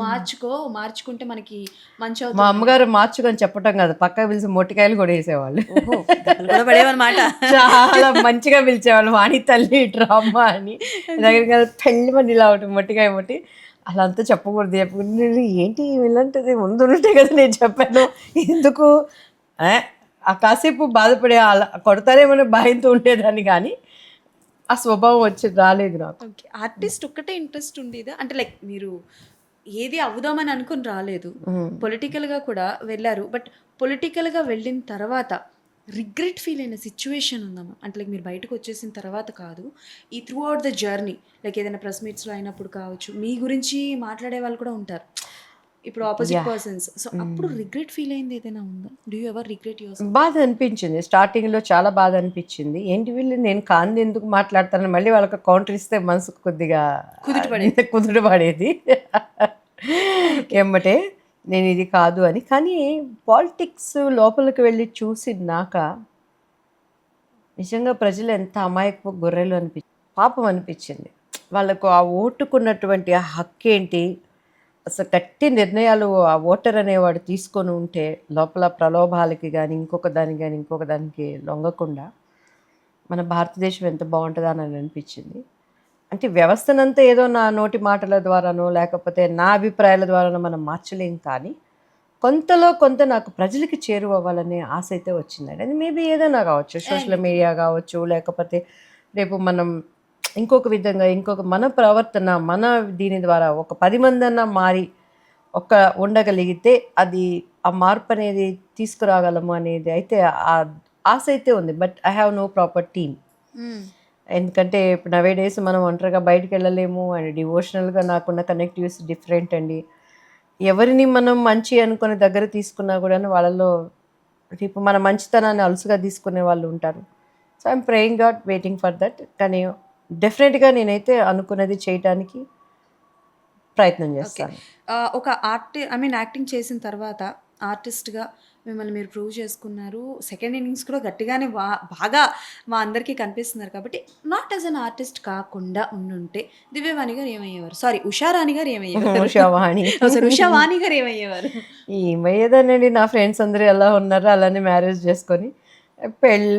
మార్చుకుంటే మనకి మంచి మా అవుతుంది. అమ్మగారు మార్చుకొని చెప్పటం కాదు, పక్కకు పిలిచి మొట్టికాయలు కూడా వేసేవాళ్ళు. ఓహో! దెబ్బలు కూడా పడేవన్నమాట. చాలా మంచిగా పిలిచేవాళ్ళు, వాణి తల్లి డ్రామా అని. దగ్గరికి పెళ్ళి మంది ఇలా ఒకటి మొట్టికాయ మొట్టి అలా అంతా చెప్పకూడదు ఏంటి ఇలాంటిది ముందు ఉంటే కదా నేను చెప్పాను, ఎందుకు ఆ కాసేపు బాధపడే అలా కొడతారేమో భయంతో ఉండేదాన్ని, కానీ ఆ స్వభావం వచ్చి రాలేదు నాకు. ఓకే. ఆర్టిస్ట్ ఒక్కటే ఇంట్రెస్ట్ ఉండేదా? అంటే లైక్ మీరు ఏది అవుదామని అనుకుని రాలేదు. పొలిటికల్‌గా కూడా వెళ్లారు. బట్ పొలిటికల్‌గా వెళ్ళిన తర్వాత రిగ్రెట్ ఫీల్ అయిన సిట్యుయేషన్ ఉందా మ్యామ్? అంటే లైక్ మీరు బయటకు వచ్చేసిన తర్వాత కాదు, ఈ through out the journey like ఏదైనా ప్రెస్ మీట్స్‌లో అయినప్పుడు కావచ్చు, మీ గురించి మాట్లాడే వాళ్ళు కూడా ఉంటారు, ఇప్పుడు ఆపోజిట్ పర్సన్స్. సో అప్పుడు రిగ్రెట్ ఫీల్ అయింది ఏదైనా ఉందా? Do you ever regret yourself? బాధ అనిపించింది, స్టార్టింగ్లో చాలా బాధ అనిపించింది. ఏంటి వీళ్ళు నేను కాంది ఎందుకు మాట్లాడతాను, మళ్ళీ వాళ్ళకి కౌంటర్ ఇస్తే మనసుకు కొద్దిగా కుదుట పడేది ఎమ్మటే నేను ఇది కాదు అని. కానీ పాలిటిక్స్ లోపలికి వెళ్ళి చూసినాక నిజంగా ప్రజలు ఎంత అమాయకపు గొర్రెలు పాపం అనిపించింది. వాళ్ళకు ఆ ఓటుకున్నటువంటి ఆ హక్కు ఏంటి, అసలు గట్టి నిర్ణయాలు ఆ ఓటర్ అనేవాడు తీసుకొని ఉంటే లోపల ప్రలోభాలకి కానీ ఇంకొక దానికి లొంగకుండా మన భారతదేశం ఎంత బాగుంటుందా అని అనిపించింది. అంటే వ్యవస్థనంతా ఏదో నా నోటి మాటల ద్వారానో లేకపోతే నా అభిప్రాయాల ద్వారానో మనం మార్చలేం, కానీ కొంతలో కొంత నాకు ప్రజలకి చేరువవ్వాలనే ఆశ అయితే వచ్చిందండి. అది మేబీ ఏదైనా కావచ్చు, సోషల్ మీడియా కావచ్చు, లేకపోతే రేపు మనం ఇంకొక విధంగా మన ప్రవర్తన మన దీని ద్వారా ఒక 10 మందన్నా మారి ఉండగలిగితే అది ఆ మార్పు అనేది తీసుకురాగలము అనేది అయితే ఆ ఆశ అయితే ఉంది. But I have no proper team. ఎందుకంటే ఇప్పుడు నవే డేస్ మనం ఒంటరిగా బయటకు వెళ్ళలేము, అండ్ డివోషనల్గా నాకున్న కనెక్టివ్స్ డిఫరెంట్ అండి. ఎవరిని మనం మంచి అనుకుని దగ్గర తీసుకున్నా కూడా వాళ్ళలో రేపు మన మంచితనాన్ని అలుసుగా తీసుకునే వాళ్ళు ఉంటారు. So I'm praying God, waiting for that. కానీ డెఫినెట్గా నేనైతే అనుకున్నది చేయటానికి ప్రయత్నం చేస్తాను. ఒక యాక్టింగ్ చేసిన తర్వాత ఆర్టిస్ట్గా మిమ్మల్ని మీరు ప్రూవ్ చేసుకున్నారు. సెకండ్ ఇన్నింగ్స్ కూడా గట్టిగానే బాగా మా అందరికీ కనిపిస్తున్నారు కాబట్టి నాట్ యాజ్ అన్ ఆర్టిస్ట్ కాకుండా ఉండుంటే దివ్యవాణి గారు ఏమయ్యేవారు? సారీ ఉషారాణి గారు ఏమయ్యేవారు? ఉషావాణి సారీ ఉషావాణి గారు ఏమయ్యేవారు? ఏమయ్యేదానండి, నా ఫ్రెండ్స్ అందరూ ఎలా ఉన్నారో అలానే మ్యారేజ్ చేసుకొని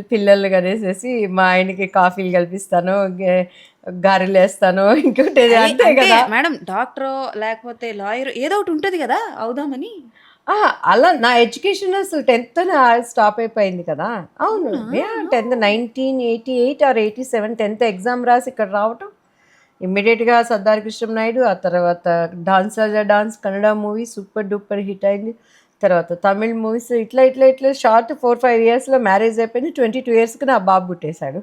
పిల్లలు కనేసేసి మా ఆయనకి కాఫీలు కల్పిస్తాను, గారెలు వేస్తాను, ఇంకోటి అంతే అంటే కదా. మేడం డాక్టరో లేకపోతే లాయరో ఏదో ఒకటి ఉంటది కదా అవుదామని. అలా నా ఎడ్యుకేషన్ అసలు 10th స్టాప్ అయిపోయింది కదా. అవును, 10th 1988 ఆర్ 87 10th ఎగ్జామ్ రాసి ఇక్కడ రావటం, ఇమ్మీడియట్గా సర్దార్ కృష్ణ నాయుడు, ఆ తర్వాత dance Raja dance Kannada movie super duper hit అయింది. తర్వాత తమిళ్ మూవీస్ ఇట్లా ఇట్లా ఇట్లా షార్ట్ 4-5 ఇయర్స్లో మ్యారేజ్ అయిపోయింది. 22 ఇయర్స్కి నా బాబు పుట్టేశాడు.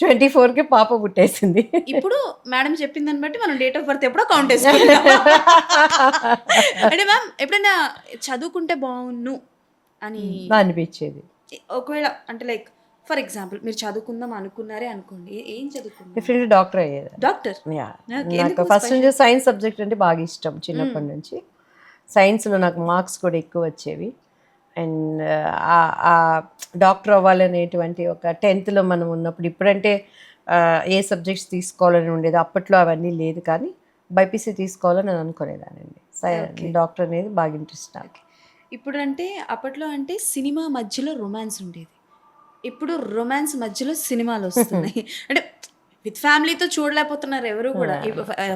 24కి పాప పుట్టేసింది. ఇప్పుడు మేడం చెప్పిన దాన్ని బట్టి మనం డేట్ ఆఫ్ బర్త్ ఎప్పుడో కౌంట్ చేసుకుంటాం. అంటే మ్యామ్ ఎప్పుడైనా చదువుకుంటే బాగున్ను అని అనిపించేది. ఒకవేళ అంటే లైక్ ఫర్ ఎగ్జాంపుల్ మీరు చదువుకుందాం అనుకున్నారే అనుకోండి, ఏం చదువుకున్నారు? డెఫినెట్లీ డాక్టర్ అయ్యేది. డాక్టర్. నాకు ఫస్ట్ నుంచి సైన్స్ సబ్జెక్ట్ అంటే బాగా ఇష్టం చిన్నప్పటి నుంచి. సైన్స్లో నాకు మార్క్స్ కూడా ఎక్కువ వచ్చేవి. అండ్ డాక్టర్ అవ్వాలనేటువంటి ఒక 10th మనం ఉన్నప్పుడు, ఇప్పుడంటే ఏ సబ్జెక్ట్స్ తీసుకోవాలని ఉండేది, అప్పట్లో అవన్నీ లేదు. కానీ బైపీసీ తీసుకోవాలని నేను అనుకునేదానండి. డాక్టర్ అనేది బాగా ఇంట్రెస్ట్ నాకు. ఇప్పుడు అంటే అప్పట్లో అంటే సినిమా మధ్యలో రొమాన్స్ ఉండేది, ఇప్పుడు రొమాన్స్ మధ్యలో సినిమాలు వస్తున్నాయి. అంటే విత్ ఫ్యామిలీతో చూడలేకపోతున్నారు ఎవరు కూడా.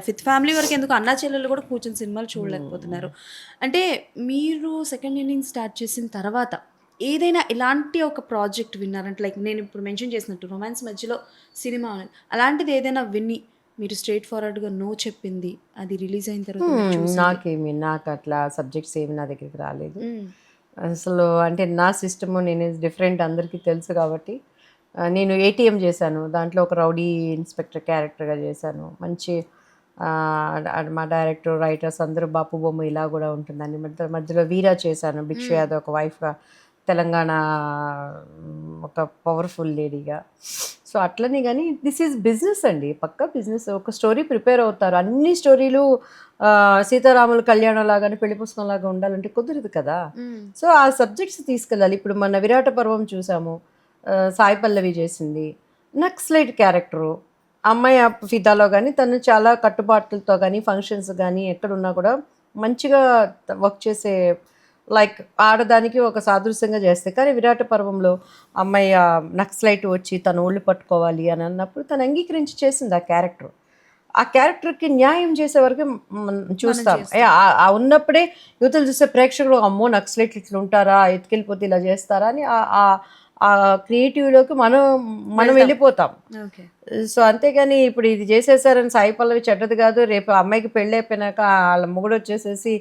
విత్ ఫ్యామిలీ వరకు ఎందుకు, అన్నా చెల్లెలు కూడా కూర్చొని సినిమాలు చూడలేకపోతున్నారు. అంటే మీరు సెకండ్ ఇన్నింగ్ స్టార్ట్ చేసిన తర్వాత ఏదైనా ఇలాంటి ఒక ప్రాజెక్ట్ విన్నారంటే లైక్ నేను ఇప్పుడు మెన్షన్ చేసినట్టు రొమాన్స్ మధ్యలో సినిమా అనేది, అలాంటిది ఏదైనా విని మీరు స్ట్రైట్ ఫార్వర్డ్గా నో చెప్పింది, అది రిలీజ్ అయిన తర్వాత? నాకు అట్లా సబ్జెక్ట్స్ ఏమి నా దగ్గరికి రాలేదు అసలు. అంటే నా సిస్టము నేను డిఫరెంట్, అందరికీ తెలుసు కాబట్టి. నేను ఏటీఎం చేశాను, దాంట్లో ఒక రౌడీ ఇన్స్పెక్టర్ క్యారెక్టర్గా చేశాను. మంచి మా డైరెక్టర్ రైటర్స్ అందరూ బాపు బొమ్మ ఇలా కూడా ఉంటుందని. మధ్యలో వీరా చేశాను, భిక్షు యాదవ్ ఒక వైఫ్గా, తెలంగాణ ఒక పవర్ఫుల్ లేడీగా. సో అట్లనే. కానీ దిస్ ఈజ్ బిజినెస్ అండి, పక్కా బిజినెస్. ఒక స్టోరీ ప్రిపేర్ అవుతారు, అన్ని స్టోరీలు సీతారాముల కళ్యాణం లాగానే పెళ్లి పుస్తకం లాగా ఉండాలంటే కుదరదు కదా. సో ఆ సబ్జెక్ట్స్ తీసుకెళ్ళాలి. ఇప్పుడు మన విరాట పర్వం చూసాము, సాయి పల్లవి చేసింది, నక్సలైట్ క్యారెక్టరు. అమ్మాయి ఫిదాలో కానీ తను చాలా కట్టుబాట్లతో కానీ ఫంక్షన్స్ కానీ ఎక్కడున్నా కూడా మంచిగా వర్క్ చేసే, లైక్ ఆడదానికి ఒక సాదృశ్యంగా చేస్తే. కానీ విరాట పర్వంలో అమ్మాయి నక్సలైట్ వచ్చి తను ఒళ్ళు పట్టుకోవాలి అని అన్నప్పుడు తను అంగీకరించి చేసింది ఆ క్యారెక్టర్. ఆ క్యారెక్టర్కి న్యాయం చేసే వరకు చూస్తాం. ఉన్నప్పుడే యువతలు చూసే ప్రేక్షకులు అమ్మో నక్సలైట్లు ఇట్లా ఉంటారా, ఎత్తుకెళ్ళిపోతే ఇలా చేస్తారా అని ఆ క్రియేటివ్లోకి మనం వెళ్ళిపోతాం. సో అంతేగాని ఇప్పుడు ఇది చేసేసారని సాయి పల్లవి చెడ్డది కాదు, రేపు అమ్మాయికి పెళ్ళి అయిపోయినాక వాళ్ళ మొగుడు వచ్చేసేసి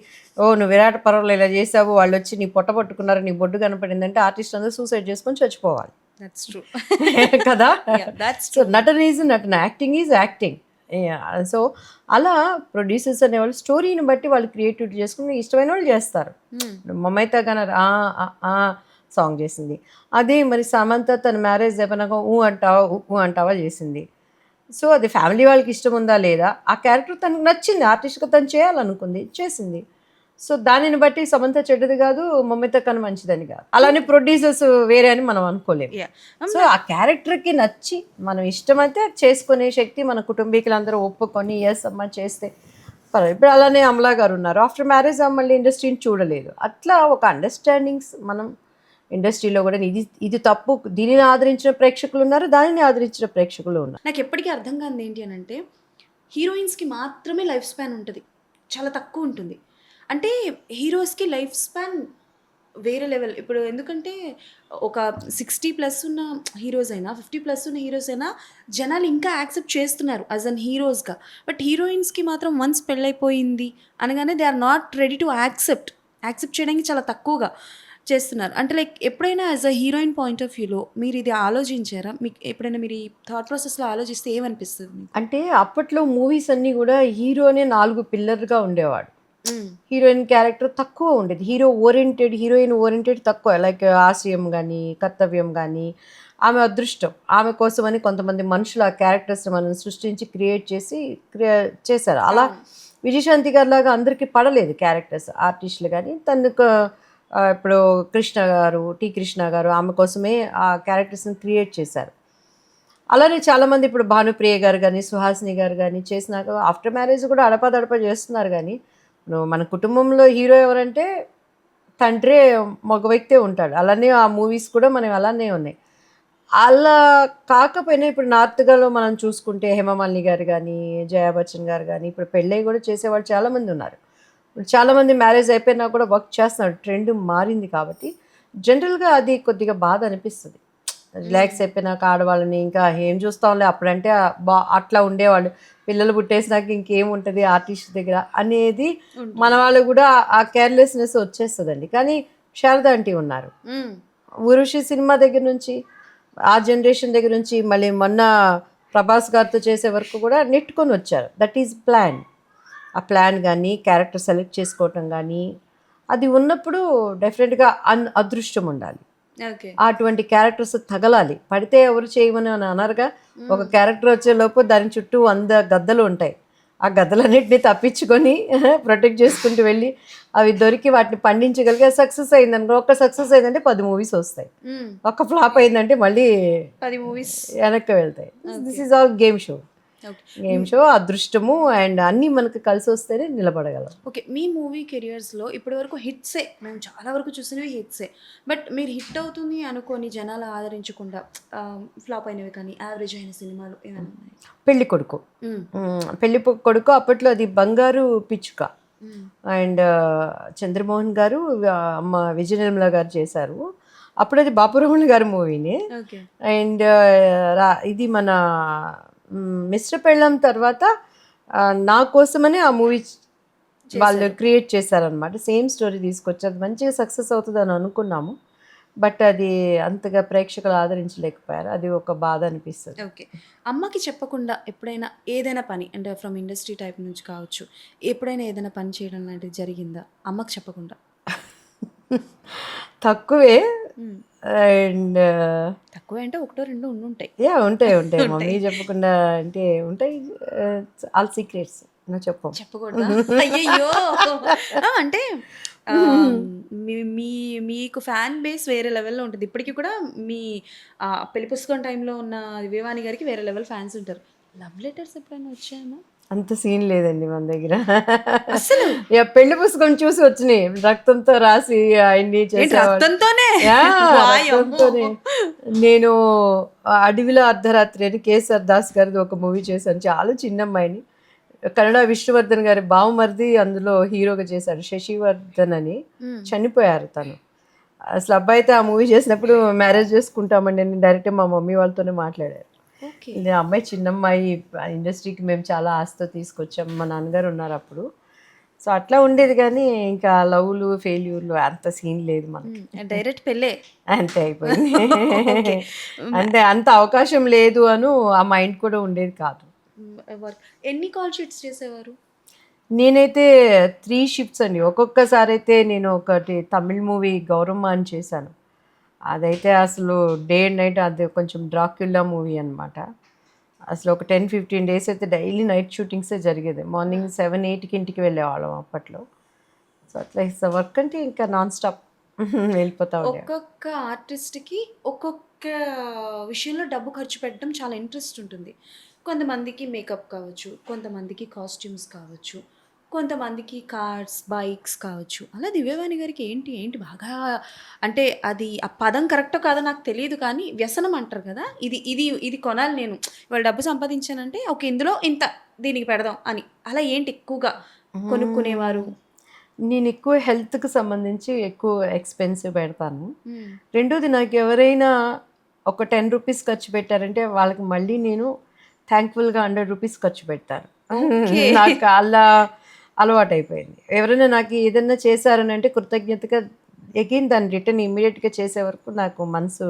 నువ్వు విరాట పర్వంలో ఇలా చేసావు, వాళ్ళు వచ్చి నీ పొట్ట పట్టుకున్నారు, నీ బొడ్డు కనపడిందంటే ఆర్టిస్ట్ అందరూ సూసైడ్ చేసుకొని చచ్చిపోవాలి కదా. సో నటన ఈజ్ నటన, యాక్టింగ్ ఈజ్ యాక్టింగ్. సో అలా ప్రొడ్యూసర్స్ అనేవాళ్ళు స్టోరీని బట్టి వాళ్ళు క్రియేటివిటీ చేసుకుని ఇష్టమైన వాళ్ళు చేస్తారు. మమైతా గాన సాంగ్ చేసింది, అదే మరి సమంత తన మ్యారేజ్ అయిపోయినాక ఊ అంటావా చేసింది. సో అది ఫ్యామిలీ వాళ్ళకి ఇష్టం ఉందా లేదా, ఆ క్యారెక్టర్ తనకు నచ్చింది, ఆర్టిస్ట్గా తను చేయాలనుకుంది, చేసింది. సో దానిని బట్టి సమంత చెడ్డది కాదు, మమిత కన్నా మంచిదని కాదు, అలానే ప్రొడ్యూసర్స్ వేరే అని మనం అనుకోలేము. సో ఆ క్యారెక్టర్కి నచ్చి మనం ఇష్టమైతే చేసుకునే శక్తి మన కుటుంబీకులందరూ ఒప్పుకొని ఎస్ అమ్మ చేస్తే పర్వాలేదు. ఇప్పుడు అలానే అమలా గారు ఉన్నారు, ఆఫ్టర్ మ్యారేజ్ మళ్ళీ ఇండస్ట్రీని చూడలేదు. అట్లా ఒక అండర్స్టాండింగ్స్ మనం ఇండస్ట్రీలో కూడా ఇది తప్పు, దీనిని ఆదరించిన ప్రేక్షకులు ఉన్నారు, దానిని ఆదరించిన ప్రేక్షకులు ఉన్నారు. నాకు ఎప్పటికీ అర్థం కాదు ఏంటి అని అంటే, హీరోయిన్స్కి మాత్రమే లైఫ్ స్పాన్ ఉంటుంది, చాలా తక్కువ ఉంటుంది. అంటే హీరోస్కి లైఫ్ స్పాన్ వేరే లెవెల్. ఇప్పుడు ఎందుకంటే ఒక 60+ ఉన్న హీరోస్ అయినా 50+ ఉన్న హీరోస్ అయినా జనాలు ఇంకా యాక్సెప్ట్ చేస్తున్నారు యాజ్ అన్ హీరోస్గా. బట్ హీరోయిన్స్కి మాత్రం వన్స్ పెళ్ళైపోయింది అనగానే they are not ready to accept చేయడానికి చాలా తక్కువగా చేస్తున్నారు. అంటే లైక్ ఎప్పుడైనా as a heroine point of వ్యూలో మీరు ఇది ఆలోచించారా? మీకు ఎప్పుడైనా మీరు ఈ థాట్ ప్రాసెస్లో ఆలోచిస్తే ఏమనిపిస్తుంది? అంటే అప్పట్లో మూవీస్ అన్నీ కూడా హీరోనే 4 పిల్లర్గా ఉండేవాడు, హీరోయిన్ క్యారెక్టర్ తక్కువ ఉండేది, హీరోయిన్ ఓరియంటెడ్ తక్కువ. లైక్ ఆశయం కానీ కర్తవ్యం కానీ ఆమె అదృష్టం, ఆమె కోసమని కొంతమంది మనుషులు ఆ క్యారెక్టర్స్ని మనం సృష్టించి క్రియేట్ చేశారు. అలా విజయశాంతి గారి లాగా అందరికీ పడలేదు క్యారెక్టర్స్, ఆర్టిస్టులు కానీ తనకు ఇప్పుడు కృష్ణ గారు, టి కృష్ణ గారు ఆమె కోసమే ఆ క్యారెక్టర్స్ని క్రియేట్ చేశారు. అలానే చాలామంది ఇప్పుడు భానుప్రియ గారు కానీ, సుహాసిని గారు కానీ చేసినాక ఆఫ్టర్ మ్యారేజ్ కూడా అడపాదడపా చేస్తున్నారు. కానీ మన కుటుంబంలో హీరో ఎవరంటే తండ్రే, మగ వ్యక్తే ఉంటాడు. అలానే ఆ మూవీస్ కూడా మనం అలానే ఉన్నాయి. అలా కాకపోయినా ఇప్పుడు నార్త్‌గాలో మనం చూసుకుంటే హేమమాలిని గారు గానీ, జయా బచ్చన్ గారు గానీ, ఇప్పుడు పెళ్ళై కూడా చేసేవాళ్ళు చాలామంది ఉన్నారు. చాలామంది మ్యారేజ్ అయిపోయినా కూడా వర్క్ చేస్తున్నారు. ట్రెండ్ మారింది కాబట్టి జనరల్‌గా అది కొద్దిగా బాధ అనిపిస్తది. రిలాక్స్ అయిపోయినాక ఆడవాళ్ళని ఇంకా ఏం చూస్తాంలే, అప్పుడంటే అట్లా ఉండేవాళ్ళు. పిల్లలు పుట్టేసినాక ఇంకేముంటది ఆర్టిస్ట్ దగ్గర అనేది మన వాళ్ళు కూడా ఆ కేర్‌లెస్‌నెస్ వచ్చేస్తదండి. కానీ శారద ఆంటీ ఉన్నారు. 'ఊర్వశి' సినిమా దగ్గర నుంచి, ఆ జనరేషన్ దగ్గర నుంచి మళ్ళీ మొన్న ప్రభాస్ గారితో చేసే వరకు కూడా నెట్టుకొని వచ్చారు. That is plan. ఆ ప్లాన్ కానీ, క్యారెక్టర్ సెలెక్ట్ చేసుకోవటం కానీ, అది ఉన్నప్పుడు డెఫినెట్గా అదృష్టం ఉండాలి. ఓకే. అటువంటి క్యారెక్టర్స్ తగలాలి. పడితే ఎవరు చేయమని అని అనరుగా. ఒక క్యారెక్టర్ వచ్చేలోపు దాని చుట్టూ 100 గద్దలు ఉంటాయి. ఆ గద్దలన్నిటిని తప్పించుకొని ప్రొటెక్ట్ చేసుకుంటూ వెళ్ళి అవి దొరికి వాటిని పండించగలిగే సక్సెస్ అయిందనుకో, ఒక్క సక్సెస్ అయిందంటే 10 మూవీస్ వస్తాయి. ఒక్క ఫ్లాప్ అయిందంటే మళ్ళీ 10 మూవీస్ వెనక్కి వెళ్తాయి. This is all game show. Game show, అదృష్టము అండ్ అన్నీ మనకు కలిసి వస్తేనే నిలబడగలం. ఓకే. మీ మూవీ కెరియర్స్‌లో ఇప్పటివరకు హిట్సే, మేము చాలా వరకు చూసినవి హిట్సే. బట్ మీరు హిట్ అవుతుంది అనుకోని జనాలు ఆదరించకుండా ఫ్లాప్ అయినవి కానీ, యావరేజ్ అయిన సినిమాలు ఏమైనా ఉన్నాయా? పెళ్లి కొడుకు. పెళ్లి కొడుకు అప్పట్లో అది బంగారు పిచ్చుక. అండ్ చంద్రమోహన్ గారు, అమ్మ విజయ నిర్మల గారు చేశారు. అప్పుడు అది బాపురమణ గారి మూవీనే. ఓకే. అండ్ ఇది మన మిస్టర్ పెళ్ళం తర్వాత నా కోసమనే ఆ మూవీ వాళ్ళు క్రియేట్ చేశారనమాట. సేమ్ స్టోరీ తీసుకొచ్చారు. మంచిగా సక్సెస్ అవుతుందని అనుకున్నాము. బట్ అది అంతగా ప్రేక్షకులు ఆదరించలేకపోయారు. అది ఒక బాధ అనిపిస్తుంది. ఓకే. అమ్మకి చెప్పకుండా ఎప్పుడైనా ఏదైనా పని అంటే ఫ్రమ్ ఇండస్ట్రీ టైప్ నుంచి కావచ్చు, ఎప్పుడైనా ఏదైనా పని చేయడం లాంటిది జరిగిందా అమ్మకి చెప్పకుండా? తక్కువే. అండ్ తక్కువే అంటే ఒకటో రెండో ఉండుంటాయి. ఉంటాయి. మమ్మీ చెప్పకుండా అంటే ఉంటాయి. ఆల్ సీక్రెట్స్ చెప్పం. చెప్పకూడదా? అయ్యయ్యో! అంటే మీకు ఫ్యాన్ బేస్ వేరే లెవెల్‌లో ఉంటది. ఇప్పటికి కూడా మీ పెళ్లి పుస్తకం టైంలో ఉన్న వివేవాణి గారికి వేరే లెవెల్ ఫ్యాన్స్ ఉంటారు. లవ్ లెటర్స్ ఎప్పుడైనా వచ్చాయమ్మా? అంత సీన్ లేదండి మన దగ్గర. అసలు పెళ్లి పుస్తకం చూసి వచ్చినాయి. రక్తంతో రాసి ఆయన్ని రక్తంతోనే? నేను అడవిలో అర్ధరాత్రి అని కేఎస్ఆర్ దాస్ గారిది ఒక మూవీ చేశాను. చాలా చిన్న అమ్మాయిని. కన్నడ విష్ణువర్ధన్ గారి బావమరిది అందులో హీరోగా చేశాడు, శశివర్ధన్ అని. చనిపోయారు తను. అసలు అబ్బాయి అయితే ఆ మూవీ చేసినప్పుడు మ్యారేజ్ చేసుకుంటామండి అని డైరెక్ట్ మా మమ్మీ వాళ్ళతోనే మాట్లాడారు. ఇది అమ్మాయి చిన్నమ్మాయి, ఇండస్ట్రీకి మేము చాలా ఆశతో తీసుకొచ్చాము, మా నాన్నగారు ఉన్నారు అప్పుడు. సో అట్లా ఉండేది. కానీ ఇంకా లవ్లు ఫెయిల్యూర్లు అంత సీన్ లేదు మనకి. డైరెక్ట్ పెళ్ళే అంతే అయిపోయింది. అంటే అంత అవకాశం లేదు అను ఆ మైండ్ కూడా ఉండేది కాదు. ఎన్ని కాల్ షీట్స్ చేసేవారు? నేనైతే 3 షిఫ్ట్స్ అండి. ఒక్కొక్కసారి అయితే నేను ఒకటి తమిళ్ మూవీ గౌరమ్మ అని చేశాను. అదైతే అసలు డే అండ్ నైట్. అది కొంచెం డ్రాక్యులా మూవీ అనమాట. అసలు ఒక 10-15 డేస్ అయితే డైలీ నైట్ షూటింగ్సే జరిగేది. మార్నింగ్ 7-8కి ఇంటికి వెళ్ళేవాళ్ళం అప్పట్లో. సో అట్లా వర్క్ అంటే ఇంకా నాన్ స్టాప్ వెళ్ళిపోతా ఉండే. ఒక్కొక్క ఆర్టిస్ట్‌కి ఒక్కొక్క విషయంలో డబ్బు ఖర్చు పెట్టడం చాలా ఇంట్రెస్ట్ ఉంటుంది. కొంతమందికి మేకప్ కావచ్చు, కొంతమందికి కాస్ట్యూమ్స్ కావచ్చు, కొంతమందికి కార్స్, బైక్స్ కావచ్చు. అలా దివ్యవాణి గారికి ఏంటి బాగా అంటే అది ఆ పదం కరెక్టో కాదో నాకు తెలియదు కానీ వ్యసనం అంటారు కదా! ఇది కొనాలి నేను. ఇవాళ డబ్బు సంపాదించానంటే ఓకే ఇందులో ఇంత దీనికి పెడదాం అని. అలా ఏంటి ఎక్కువగా కొనుక్కునేవారు? నేను ఎక్కువ హెల్త్‌కి సంబంధించి ఎక్కువ ఎక్స్‌పెన్సివ్ పెడతాను. రెండోది నాకు ఎవరైనా ఒక 10 రూపీస్ ఖర్చు పెట్టారంటే వాళ్ళకి మళ్ళీ నేను థ్యాంక్‌ఫుల్‌గా 100 రూపీస్ ఖర్చు పెడతాను. నాకు అలా అలవాటైపోయింది. ఎవరైనా నాకు ఏదన్నా చేశారని అంటే కృతజ్ఞతగా అగైన్ దాన్ని రిటర్న్ ఇమ్మీడియట్‌గా చేసే వరకు నాకు మనసు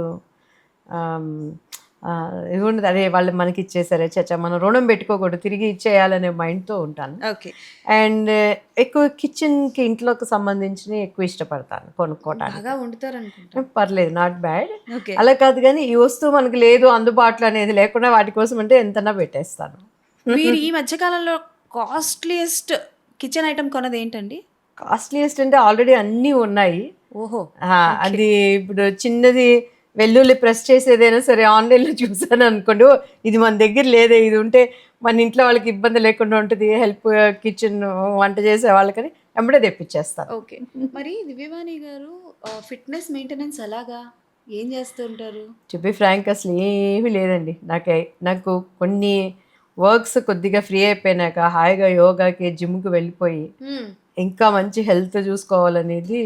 ఇది ఉండదు. అదే వాళ్ళు మనకి ఇచ్చేసారే చచ్చా మనం రుణం పెట్టుకోకూడదు, తిరిగి ఇచ్చేయాలనే మైండ్తో ఉంటాను. ఓకే. అండ్ ఎక్కువ కిచెన్కి ఇంట్లోకి సంబంధించినవి ఎక్కువ ఇష్టపడతాను కొనుక్కోవటానికి. బాగా వండుతారనుకుంటా. పర్లేదు, నాట్ బ్యాడ్. ఓకే. అలా కాదు కానీ ఈ వస్తువు మనకి లేదు అందుబాటులో అనేది లేకుండా వాటి కోసం అంటే ఎంతనా పెట్టేస్తాను. మీరు ఈ మధ్య కాలంలో కాస్ట్లీయెస్ట్ కిచెన్ ఐటమ్ కొన్నది ఏంటండి? కాస్ట్లీయెస్ట్ అంటే ఆల్రెడీ అన్నీ ఉన్నాయి. ఓహో అది ఇప్పుడు చిన్నది వెల్లుల్లి ప్రెస్ చేసేదైనా సరే ఆన్లైన్లో చూసాను అనుకోండి, "ఓ, ఇది మన దగ్గర లేదే, ఇది ఉంటే మన ఇంట్లో వాళ్ళకి ఇబ్బంది లేకుండా ఉంటుంది, హెల్ప్ కిచెన్ వంట చేసే వాళ్ళకని వెంబడే తెప్పించేస్తాను. ఓకే. మరి దివ్యవాణి గారు ఫిట్‌నెస్ మెయింటెనెన్స్ ఎలాగా? ఏం చేస్తుంటారు? టు బి ఫ్రాంక్ అసలు ఏమీ లేదండి. నాకు కొన్ని వర్క్స్ కొద్దిగా ఫ్రీ అయిపోయినాక హాయిగా యోగాకి, జిమ్‌కి వెళ్ళిపోయి హ్మ్. ఇంకా మంచి హెల్త్ చూసుకోవాలనేది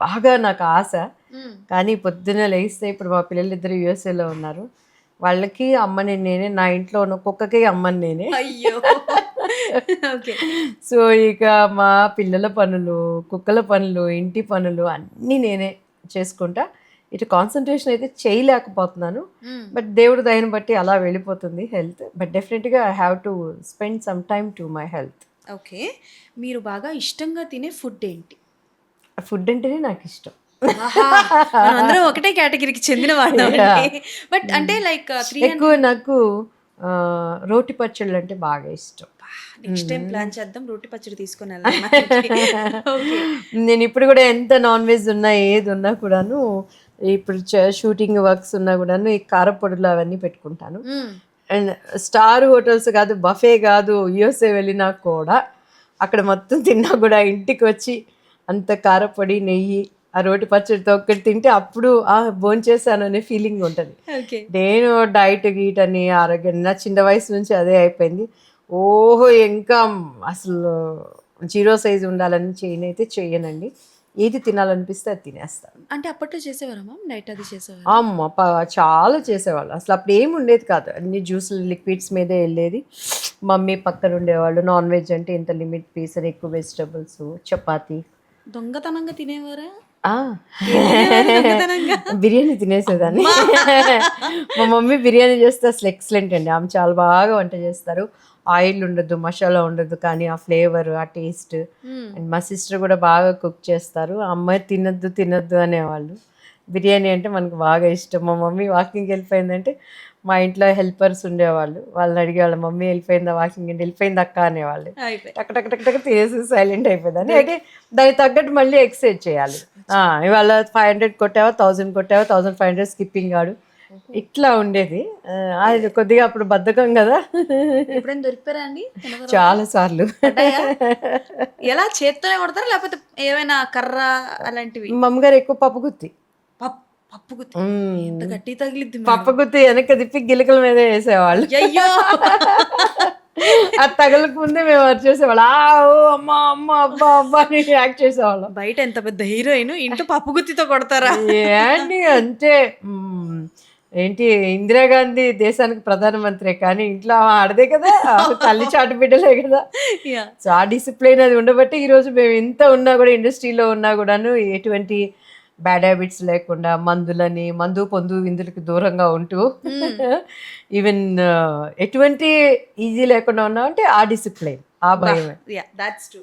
బాగా నాకు ఆశ. హ్మ్. కానీ పొద్దున్న లేస్తే ఇప్పుడు మా పిల్లలిద్దరు యూఎస్ఏలో ఉన్నారు. వాళ్ళకి అమ్మని నేనే, నా ఇంట్లో ఉన్న కుక్కకి అమ్మని నేనే. అయ్యో! ఓకే. సో, ఇక మా పిల్లల పనులు, కుక్కల పనులు, ఇంటి పనులు అన్నీ నేనే చేసుకుంటా. ఇటు కాన్సంట్రేషన్ అయితే చేయలేకపోతున్నాను. హ్మ్. బట్ దేవుడి దయని బట్టి అలా వెళ్ళిపోతుంది హెల్త్. బట్ డెఫినెట్‌గా I have to spend some time to my health. Okay. మీరు బాగా ఇష్టంగా తినే ఫుడ్ ఏంటి? ఫుడ్ అంటేనే నాకిష్టం. ఆహా! మనమందరం ఒకటే కేటగిరీకి చెందిన వాళ్ళమండి. బట్ అంటే లైక్ 300 ఎక్కువ నాకు రోటి పచ్చళ్ళంటే బాగా ఇష్టం. నెక్స్ట్ టైమ్ ప్లాన్ చేద్దాం. రోటి పచ్చడి తీసుకొని ఎళ్దాం నా ఇంటికి. ఓకే. నేనిప్పుడు గూడా ఎంత నాన్ వెజ్ ఉన్నా, ఏదున్నా కూడాను, ఇప్పుడు షూటింగ్ వర్క్స్ ఉన్నా గూడాను ఈ కారప్పొడులు అవన్నీ పెట్టుకుంటాను. హ్మ్. అండ్ స్టార్ హోటల్స్ కాదు, బఫే కాదు, యూఎస్ఏ వెళ్ళినా కూడా అక్కడ మొత్తం తిన్నా కూడా ఇంటికి వచ్చి అంత కారపొడి, నెయ్యి, ఆ రోటి పచ్చడితో ఒక్కటి తింటే అప్పుడు భోంచేసాను అనే ఫీలింగ్ ఉంటుంది. ఓకే. నేను డైట్ గీట్ అని ఆరోగ్యం నా చిన్న వయసు నుంచి అదే అయిపోయింది. ఓహో, ఇంకా అసలు జీరో సైజ్ ఉండాలని చేయనైతే చెయ్యనండి. ఏది తినాలనిపిస్తే అది తినేస్తాను. అంటే అప్పట్లో చేసేవారా మ్యామ్? డైట్ అది చేసేవారా? అమ్మ! చాలా చేసేవాళ్ళు. అసలు అప్పుడు ఏమి ఉండేది కాదు. అన్ని జ్యూసులు, లిక్విడ్స్ మీదే వెళ్ళేది. మమ్మీ పక్కన ఉండేవాళ్ళు. నాన్ వెజ్ అంటే ఇంత లిమిట్ పీస్ అని, ఎక్కువ వెజిటబుల్స్, చపాతీ. దొంగతనంగా తినేవారా? ఆ! ఏం తినేవారు దొంగతనంగా? బిర్యానీ తినేసేదాన్ని. మా మమ్మీ బిర్యానీ చేస్తే అసలు ఎక్సలెంట్ అండి. ఆమె చాలా బాగా వంట చేస్తారు. ఆయిల్ ఉండదు, మసాలా ఉండదు, కానీ ఆ ఫ్లేవర్, ఆ టేస్ట్. హ్మ్. అండ్ మా సిస్టర్ కూడా బాగా కుక్ చేస్తారు. ఆ అమ్మాయి తినొద్దు, తినొద్దు అనేవాళ్ళు. బిర్యానీ అంటే మనకు బాగా ఇష్టం. మా మమ్మీ వాకింగ్‌కి వెళ్ళిపోయిందంటే మా ఇంట్లో హెల్పర్స్ ఉండేవాళ్ళు. వాళ్ళని అడిగేవాళ్ళం, "మమ్మీ వెళ్ళిపోయిందా వాకింగ్ అంటే?" "వెళ్ళిపోయింది అక్క" అనేవాళ్ళు. అయిపోయి. టక టక టక టక తినేసి సైలెంట్ అయిపోయేదాన్ని. అయితే దానికి తగ్గట్టు మళ్ళీ ఎక్సర్సైజ్ చేయాలి. ఇవాళ 500 కొట్టావా, 1000 కొట్టావా, 1500 స్కిప్పింగ్ ఆడు. ఇట్లా ఉండేది. అది కొద్దిగా అప్పుడు బద్ధకం కదా. ఎప్పుడైనా దొరికిపోయారా అండి తిన్న తర్వాత? చాలా సార్లు. పడ్డాయా? ఎలా చేత్తోనే కొడతారా? లేకపోతే ఏమైనా కర్ర అలాంటివి? మా అమ్మగారు ఎక్కువ పప్పుగుత్తి. పప్పు గుత్తి. హ్మ్. ఎంత గట్టిగ తగిలిద్ది మేడం. పప్పుగుత్తి వెనక్కి తిప్పి గిలకల మీద వేసేవాళ్ళు. అయ్యయ్యో! అది తగలక ముందే మేము అరిచేసేవాళ్ళం. ఓ అమ్మ, అమ్మ, అబ్బా, అబ్బా అని యాక్ట్ చేసేవాళ్ళం. బయట ఎంత పెద్ద హీరోయిన్ ఇంట్లో పప్పు గుత్తితో కొడతారా? ఏంటి అంటే ఏంటి, ఇందిరాగాంధీ దేశానికి ప్రధానమంత్రి, కానీ ఇంట్లో ఆమె ఆడదే కదా, తల్లి చాటు బిడ్డలే కదా. యాహ్! సో ఆ డిసిప్లిన్ అది ఉండబట్టి ఈరోజు మేము ఇంత ఉన్నా కూడా, ఇండస్ట్రీలో ఉన్నా కూడాను ఎటువంటి బ్యాడ్ హ్యాబిట్స్ లేకుండా, మందు పొందు విందులకి దూరంగా ఉంటూ ఈవెన్ ఎటువంటి ఈజీ లేకుండా ఉన్నామంటే ఆ డిసిప్లిన్, ఆ భయమే. యాహ్! That's true.